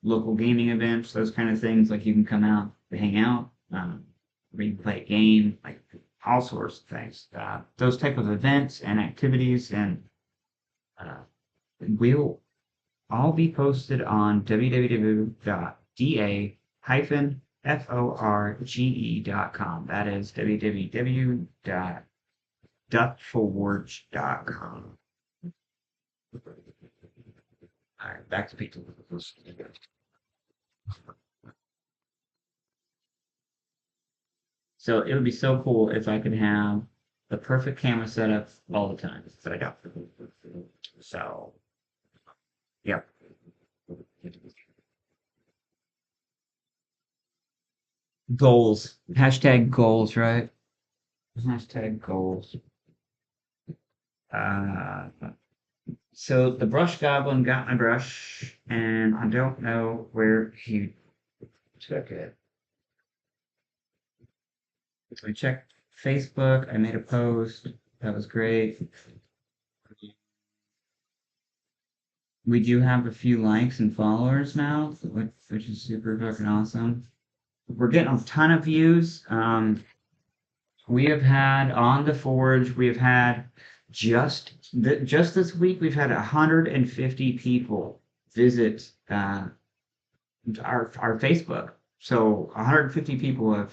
local gaming events, those kind of things. Like you can come out to hang out, or you can play a game, like all sorts of things. Those type of events and activities, and uh, will all be posted on www.da-forge.com. That is www.duckforge.com. All right, back to pizza. So it would be so cool if I could have the perfect camera setup all the time, but I don't. So, yep. Goals. Hashtag goals, right? Hashtag goals. Uh, so the brush goblin got my brush, and I don't know where he took it. So I checked Facebook. I made a post. That was great. We do have a few likes and followers now, which is super fucking awesome. We're getting a ton of views. We have had on the Forge, we have had just this week, we've had 150 people visit our Facebook. So 150 people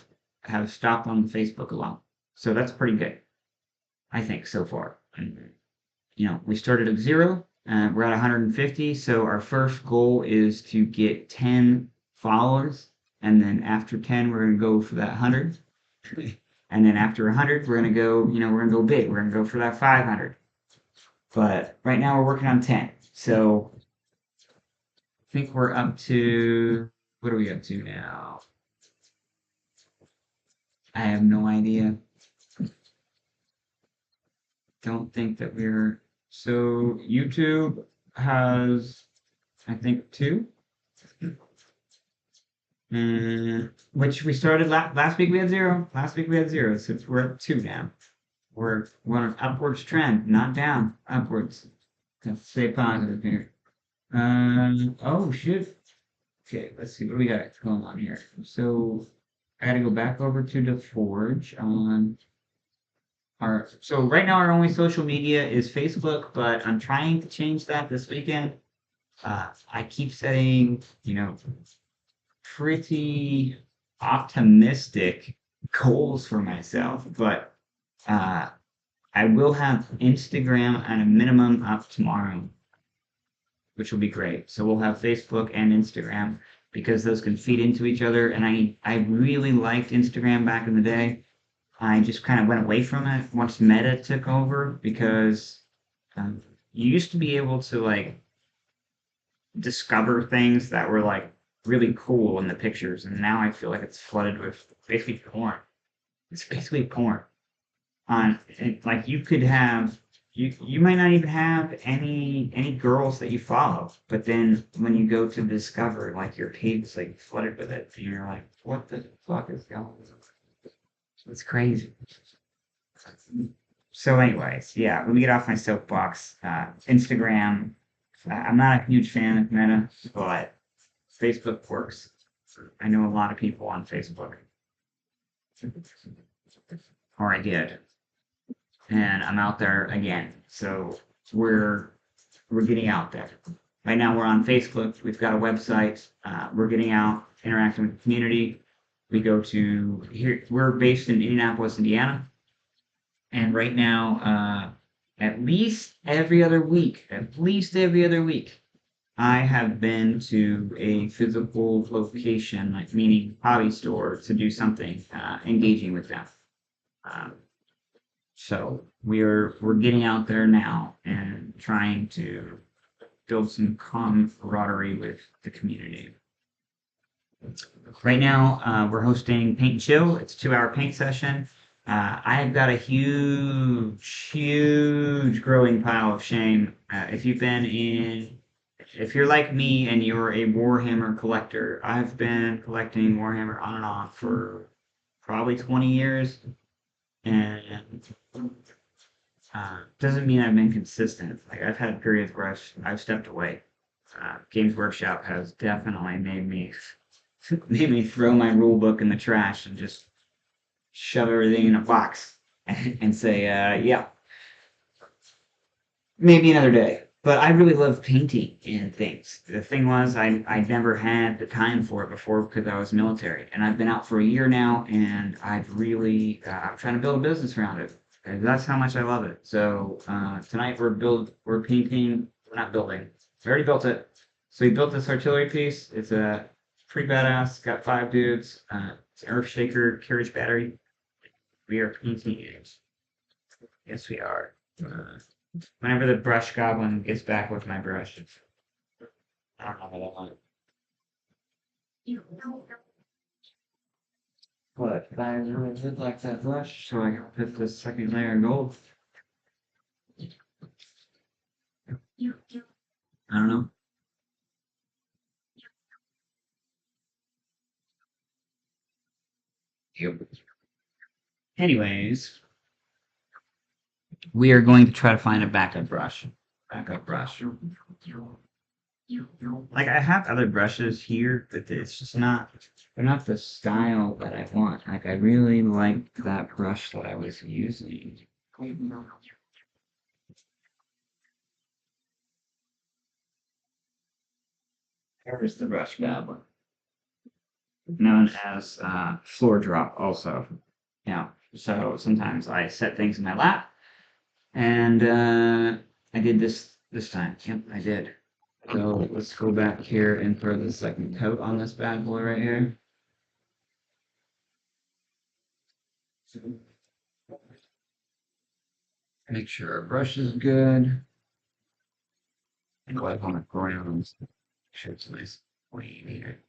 have stopped on Facebook alone. So that's pretty good, I think, so far. And, we started at 0, we're at 150. So our first goal is to get 10 followers, and then after 10, we're gonna go for that 100. And then after 100, we're gonna go, we're gonna go big. We're gonna go for that 500. But right now we're working on 10. So I think we're up to, what are we up to now? I have no idea. Don't think that so YouTube has, I think, 2. Which we started last week we had 0. Last week we had 0. So we're at 2 now. We're on an upwards trend, not down, upwards. Let's stay positive here. Oh shit. Okay, let's see what we got going on here. So I gotta go back over to the Forge on so right now our only social media is Facebook, but I'm trying to change that this weekend. I keep setting, pretty optimistic goals for myself, but I will have Instagram at a minimum up tomorrow, which will be great. So we'll have Facebook and Instagram because those can feed into each other. And I really liked Instagram back in the day. I just kind of went away from it once Meta took over because you used to be able to like discover things that were like really cool in the pictures, and now I feel like it's flooded with basically porn. It's basically porn. Like you could have you might not even have any girls that you follow, but then when you go to discover, like your page is like flooded with it, and you're like, what the fuck is going on? It's crazy. So, anyways, yeah, let me get off my soapbox. Instagram. I'm not a huge fan of Meta, but Facebook works. I know a lot of people on Facebook, or I did, and I'm out there again. So we're getting out there. Right now we're on Facebook. We've got a website. We're getting out, interacting with the community. We go to here. We're based in Indianapolis, Indiana, and right now, at least every other week, I have been to a physical location, like meaning hobby store, to do something engaging with them. Um, so we're getting out there now and trying to build some camaraderie with the community. Right now, we're hosting Paint and Chill. It's a 2-hour paint session. I've got a huge growing pile of shame. If you're like me and you're a Warhammer collector, I've been collecting Warhammer on and off for probably 20 years, and doesn't mean I've been consistent. Like I've had periods where I've stepped away. Games Workshop has definitely made me throw my rule book in the trash and just shove everything in a box and say, yeah, maybe another day. But I really love painting and things. The thing was, I never had the time for it before because I was military, and I've been out for a year now, and I'm trying to build a business around it. And that's how much I love it. So tonight we're painting. We're not building. We already built it. So we built this artillery piece. It's a pretty badass. Got 5 dudes. It's an Earthshaker carriage battery. We are painting it. Yes, we are. Whenever the brush goblin gets back with my brush, I don't know what I want. But I really did like that brush, so I can put the second layer of gold. I don't know. Yep. Anyways, we are going to try to find a backup brush. Backup brush. Like I have other brushes here, but they're not the style that I want. Like I really like that brush that I was using. There's the brush goblin, known as floor drop also. Yeah. So sometimes I set things in my lap, and I did this time. Yep, I did. So let's go back here and throw the second coat on this bad boy right here. Make sure our brush is good. And wipe on the grounds. Sure it's nice clean here.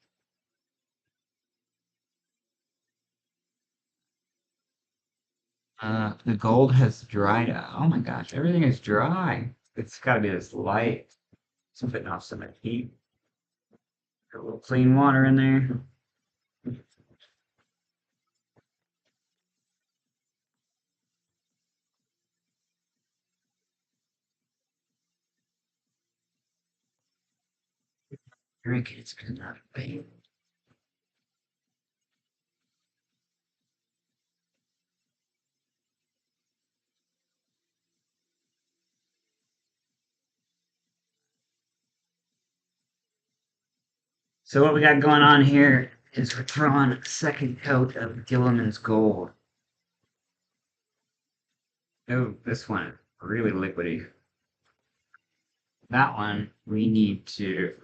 The gold has dried out. Oh my gosh, everything is dry. It's gotta be this light. It's putting off some of the heat. Got a little clean water in there. Drink it, it's good enough, babe. So what we got going on here is we're throwing a second coat of Gilliman's Gold. Oh, this one is really liquidy. That one we need to.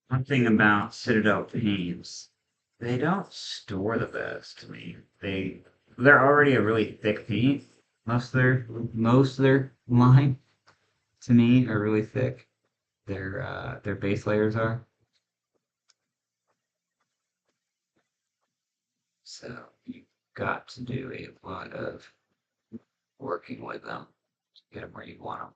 One thing about Citadel paints, they don't store the best to me. They're already a really thick paint. Most of their line to me are really thick. Their base layers are. So you've got to do a lot of working with them to get them where you want them.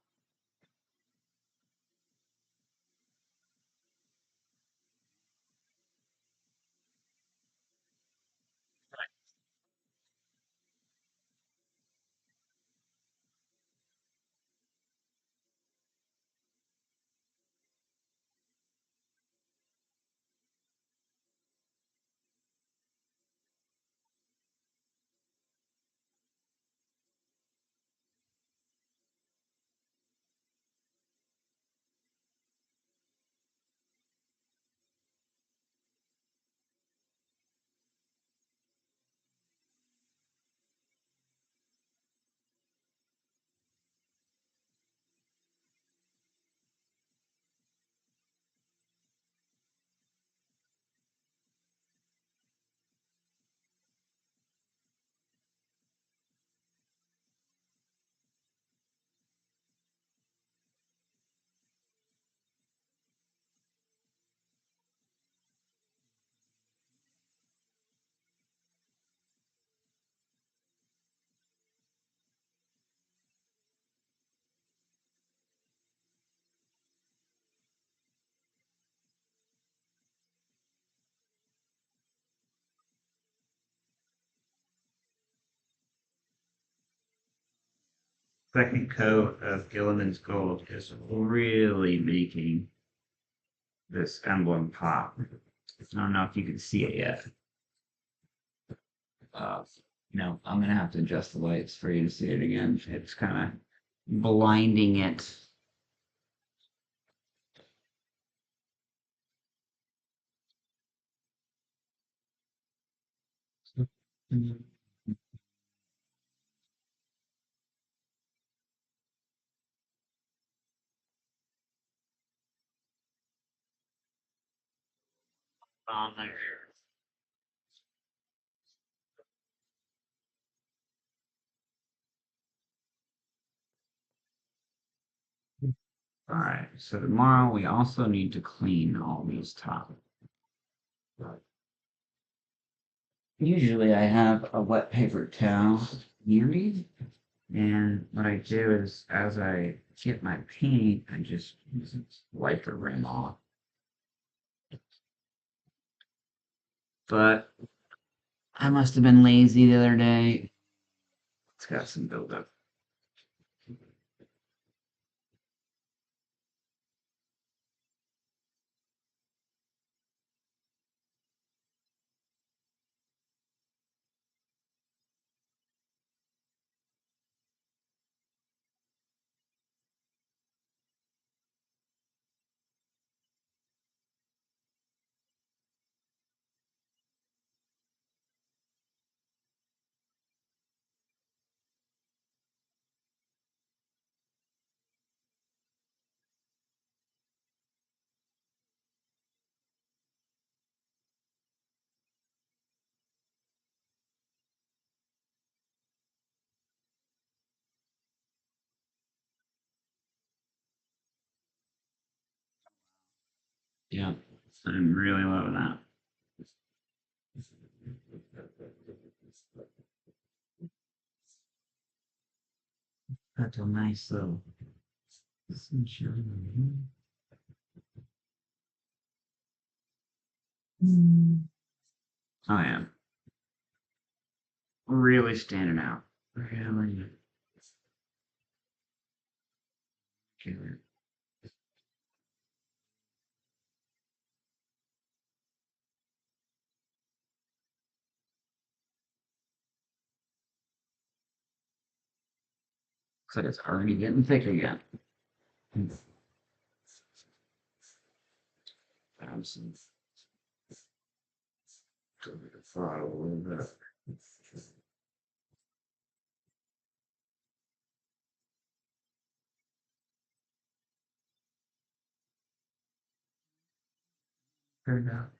second coat of Gilliman's Gold is really making this emblem pop. I don't know if you can see it yet. Uh, no, I'm gonna have to adjust the lights for you to see it again. It's kind of blinding it. On there. All right, so tomorrow we also need to clean all these tops. Usually I have a wet paper towel near me, and what I do is as I get my paint, I just wipe the rim off. But I must have been lazy the other day. It's got some buildup. Yeah, I'm really loving that. That's a nice little sunshine. Oh yeah, really standing out. Really killer. Looks like it's already getting thick again. Some thought a little bit. Turned out.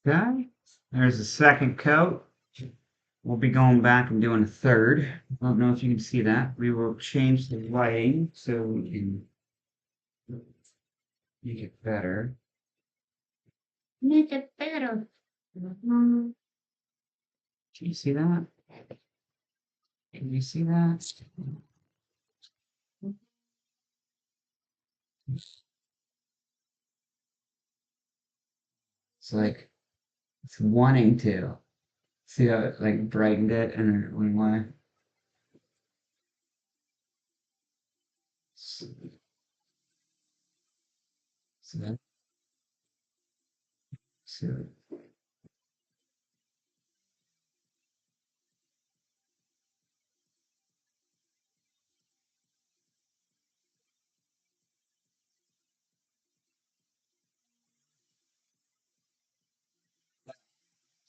Okay, there's the second coat. We'll be going back and doing a third. I don't know if you can see that. We will change the lighting so we can make it better. Make it better. Can you see that? Can you see that? It's like it's wanting to. See how it like brightened it and then it went away. See that? So,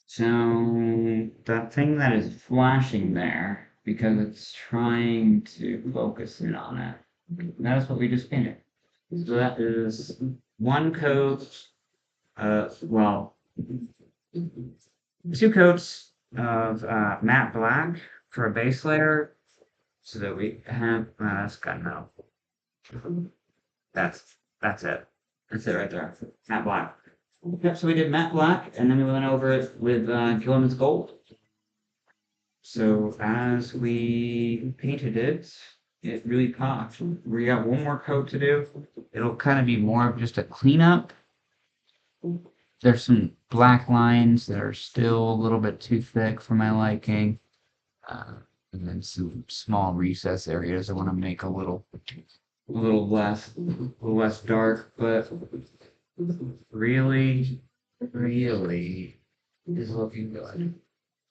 so that thing that is flashing there because it's trying to focus in on it. That's what we just painted. So that is one coat, well, two coats of matte black for a base layer, so that we have that's got no. That's it. That's it right there. Matte black. Yep. So we did matte black, and then we went over it with Gilliman's Gold. So as we painted it, it really popped. We got one more coat to do. It'll kind of be more of just a cleanup. There's some black lines that are still a little bit too thick for my liking. And then some small recess areas I want to make a little less dark, but really is looking good.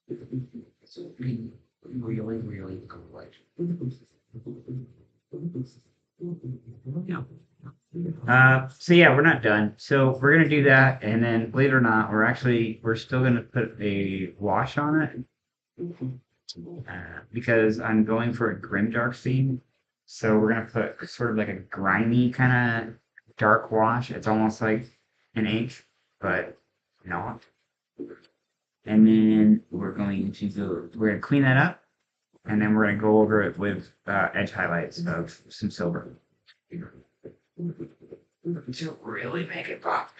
It's looking really good. So yeah, we're not done. So we're gonna do that, and then believe it or not, we're still gonna put a wash on it because I'm going for a grimdark theme. So we're gonna put sort of like a grimy kind of dark wash. It's almost like an ink, but not. And then we're gonna clean that up, and then we're gonna go over it with edge highlights of some silver to really make it pop.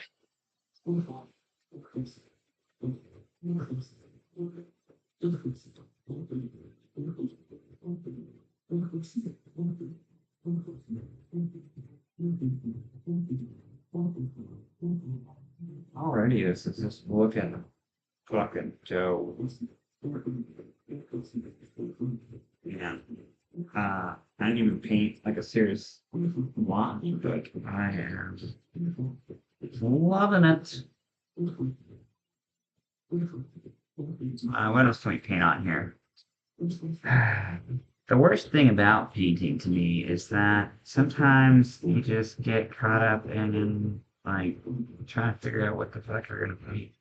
Alrighty, this is just looking fucking dope. Yeah. I didn't even paint like a serious lot, but I am loving it. What else can we paint on here? The worst thing about painting to me is that sometimes you just get caught up in like trying to figure out what the fuck you're gonna paint.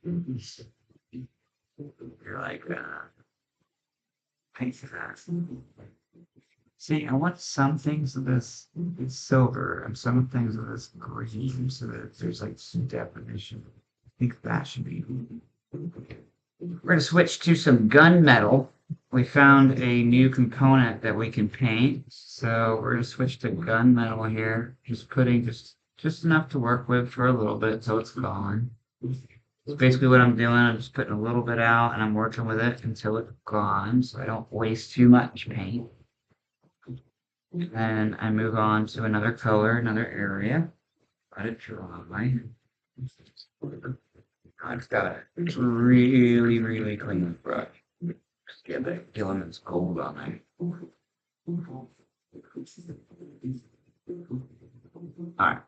You're like, paint that. See, I want some things of this silver and some things of this green so that there's like some definition. I think that should be. We're going to switch to some gunmetal. We found a new component that we can paint. So we're going to switch to gunmetal here. Just putting just enough to work with for a little bit so it's gone. So basically what I'm doing, I'm just putting a little bit out and I'm working with it until it's gone so I don't waste too much paint. And I move on to another color, another area. Let it dry. I've got a really clean brush. Just get the Gilliman's Gold on there. Alright.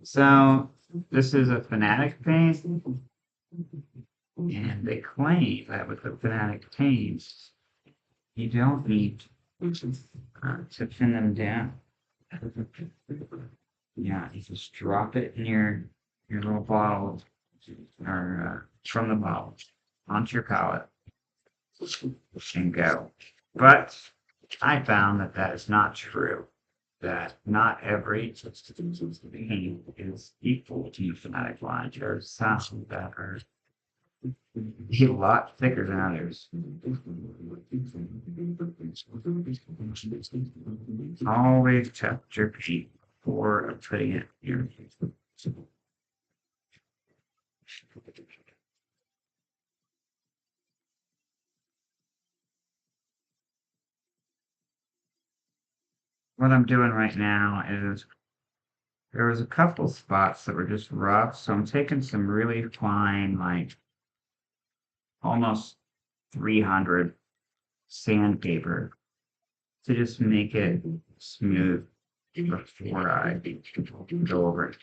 So, this is a Fanatic paint. And they claim that with the Fanatic paints, you don't need to pin them down. Yeah, you just drop it in your little bottle, or from the bottle onto your palette and go. But I found that that is not true. That not every paint is equal to your Fanatic line. There are some that are a lot thicker than others. Always test your paint before putting it here. What I'm doing right now is there was a couple spots that were just rough, so I'm taking some really fine, like almost 300 sandpaper to just make it smooth before I go over it.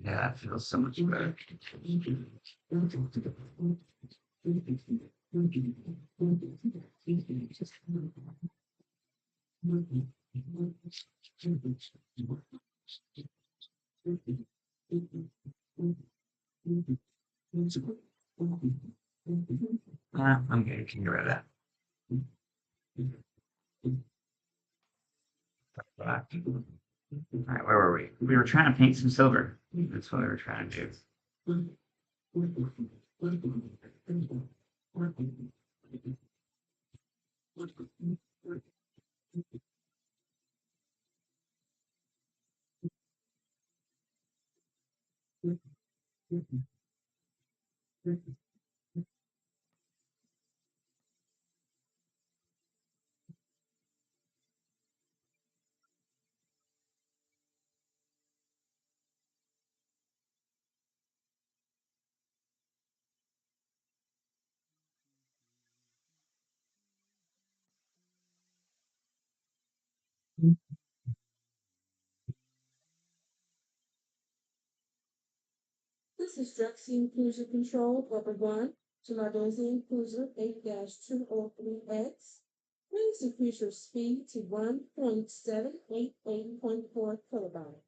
Yeah, that feels so much better. I'm gonna get rid of that. All right, where were we? We were trying to paint some silver. That's what we were trying to do. This is Drexcian Cruiser Control, Upper One, to Nardosian Cruiser 8-203X. Please increase your speed to 1.788.4 kilobyte.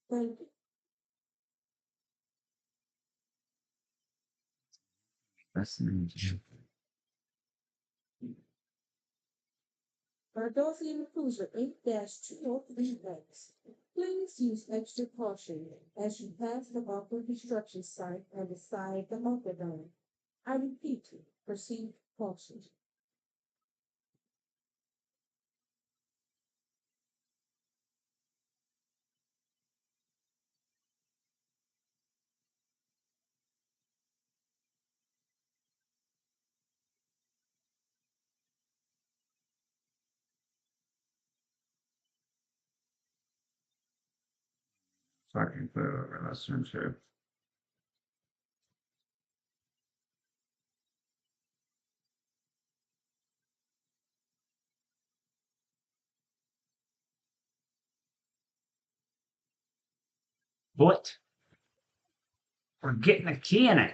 Thank you. That's the Nardosian Cruiser 8-203X. Please use extra caution as you pass the Hawker construction site and beside the Hawker Dome. I repeat, proceed caution. fucking put it over less than two. What? We're getting a key in it.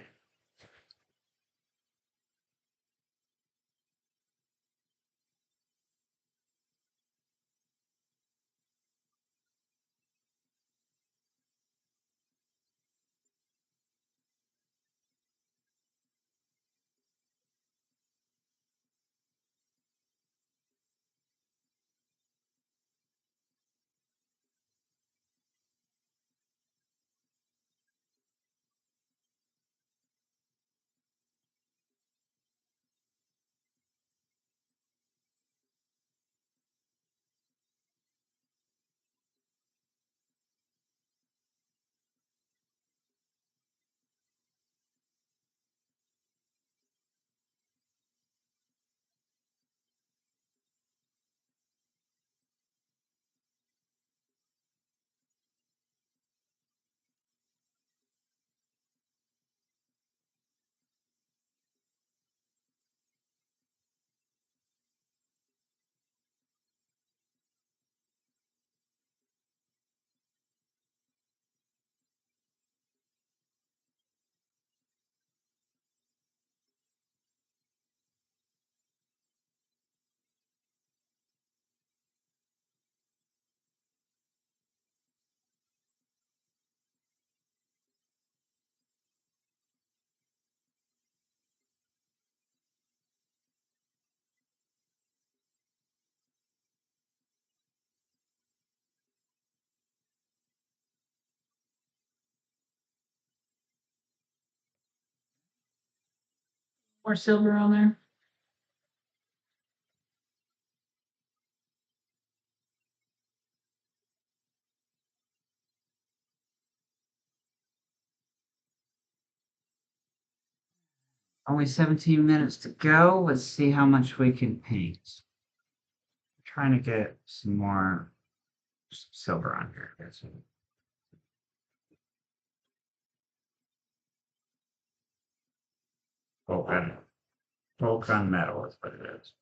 More silver on there? Only 17 minutes to go. Let's see how much we can paint. Trying to get some more silver on here. That's it. Volcon metal is what it is.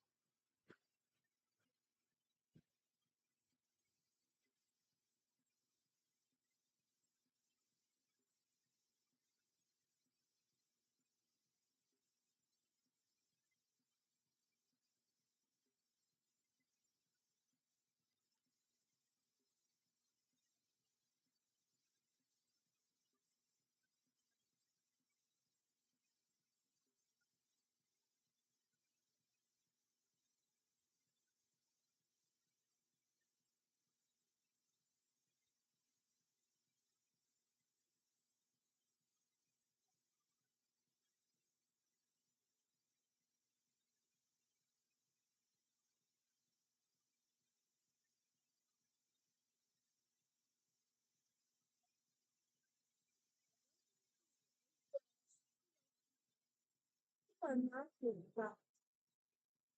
I'm not doing well.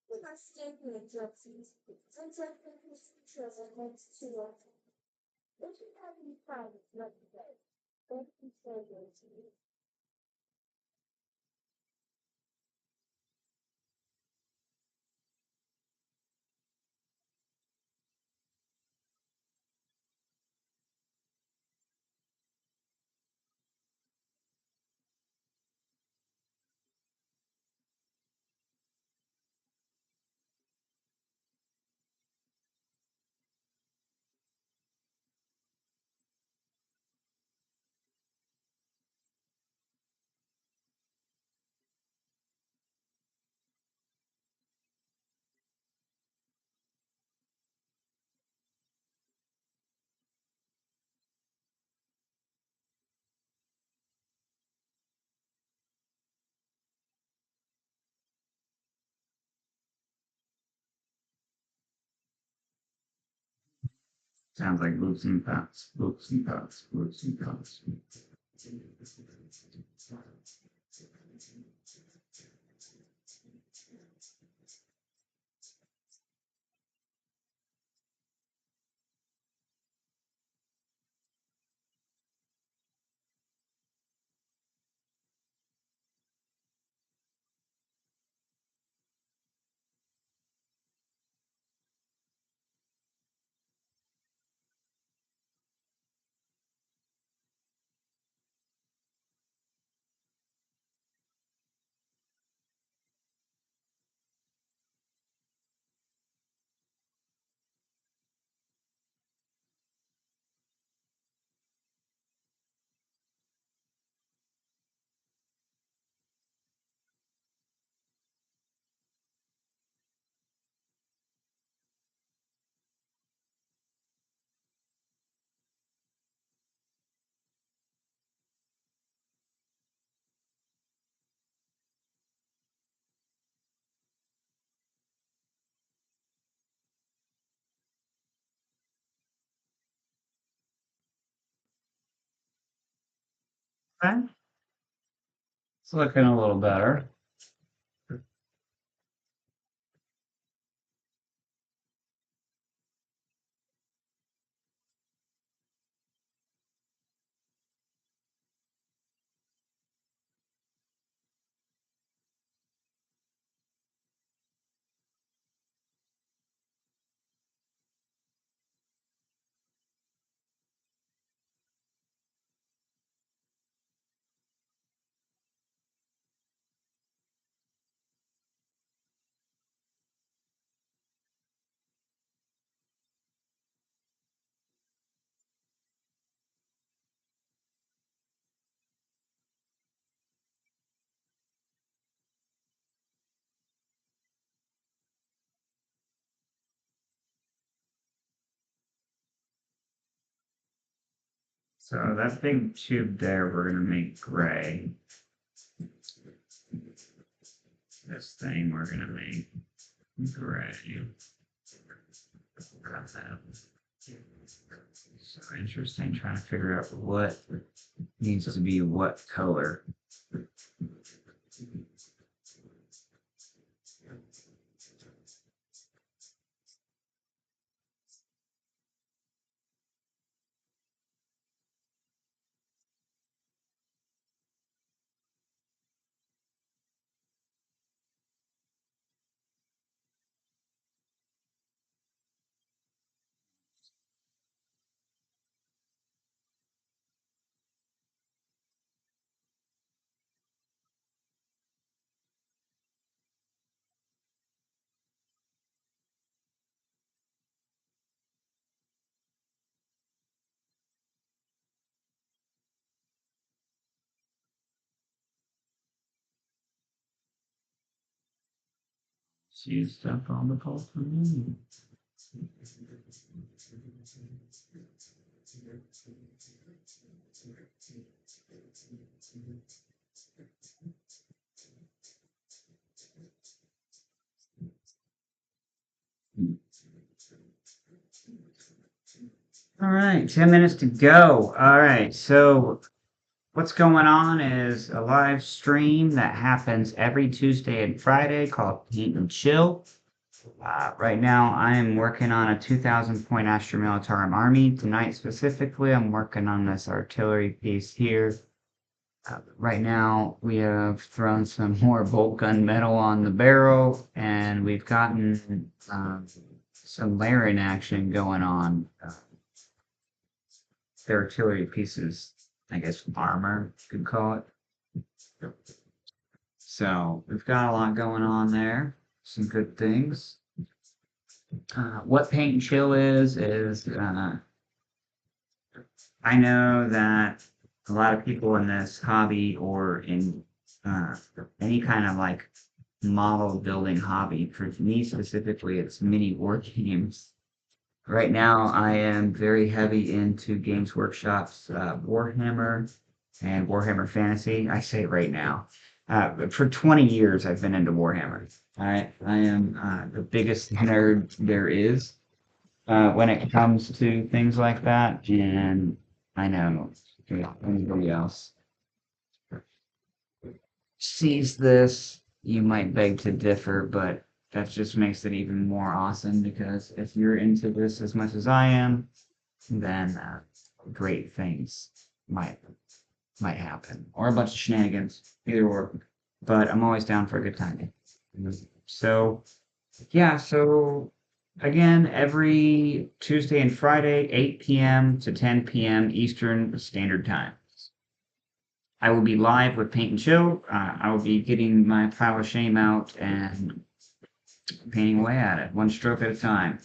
When I stand in the dresses, since I've been this trouble next to her, if you have any problems, let me know. Thank you so much. Sounds like loops and cuts, loops and cuts, loops and cuts. Okay, it's looking a little better. So that big tube there, we're gonna make gray. This thing we're gonna make gray. Got that. So interesting, trying to figure out what needs to be what color. See stuff on the call for me. All right, 10 minutes to go. All right, so what's going on is a live stream that happens every Tuesday and Friday called Paint and Chill. Right now, I am working on a 2,000 point Astra Militarum Army. Tonight, specifically, I'm working on this artillery piece here. Right now, we have thrown some more bolt gun metal on the barrel, and we've gotten some layering action going on. The artillery pieces, I guess, armor, you could call it. So, we've got a lot going on there. Some good things. What Paint and Chill is I know that a lot of people in this hobby or in any kind of like model building hobby, for me specifically, it's mini war games. Right now, I am very heavy into Games Workshop's Warhammer and Warhammer Fantasy. I say right now. For 20 years, I've been into Warhammer. I am the biggest nerd there is when it comes to things like that, and I know anybody else sees this, you might beg to differ, but that just makes it even more awesome because if you're into this as much as I am, then great things might happen, or a bunch of shenanigans, either or. But I'm always down for a good time. So, yeah, so again, every Tuesday and Friday, 8 p.m. to 10 p.m. Eastern Standard Time. I will be live with Paint and Chill. I will be getting my pile of shame out and painting away at it, one stroke at a time.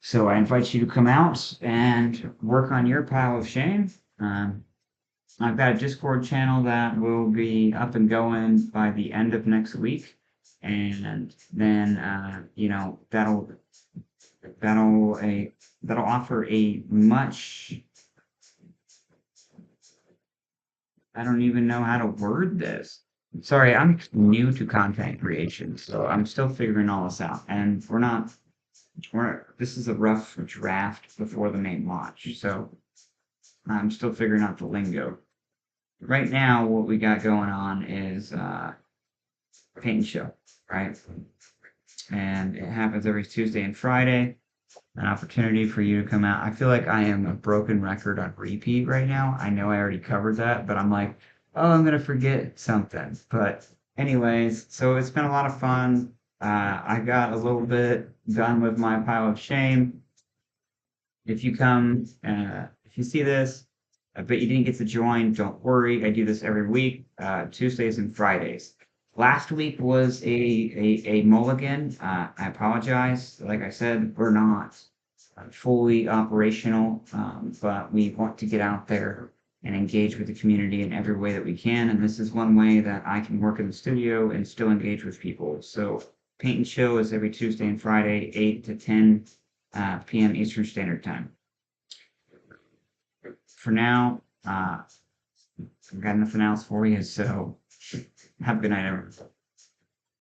So I invite you to come out and work on your pile of shame. I've got a Discord channel that will be up and going by the end of next week, and then that'll offer a much. I don't even know how to word this. Sorry, I'm new to content creation, so I'm still figuring all this out, and this is a rough draft before the main launch, so I'm still figuring out the lingo. Right now, what we got going on is Paint and Chill, right? And it happens every Tuesday and Friday. An opportunity for you to come out. I feel like I am a broken record on repeat right now. I know I already covered that, but I'm like, oh, I'm gonna forget something. But anyways, so it's been a lot of fun. I got a little bit done with my pile of shame. If you come, if you see this, but you didn't get to join, don't worry. I do this every week, Tuesdays and Fridays. Last week was a mulligan. I apologize. Like I said, we're not fully operational, but we want to get out there and engage with the community in every way that we can. And this is one way that I can work in the studio and still engage with people. So Paint and Chill is every Tuesday and Friday, 8 to 10 p.m. Eastern Standard Time. For now, I've got nothing else for you, so have a good night, everyone.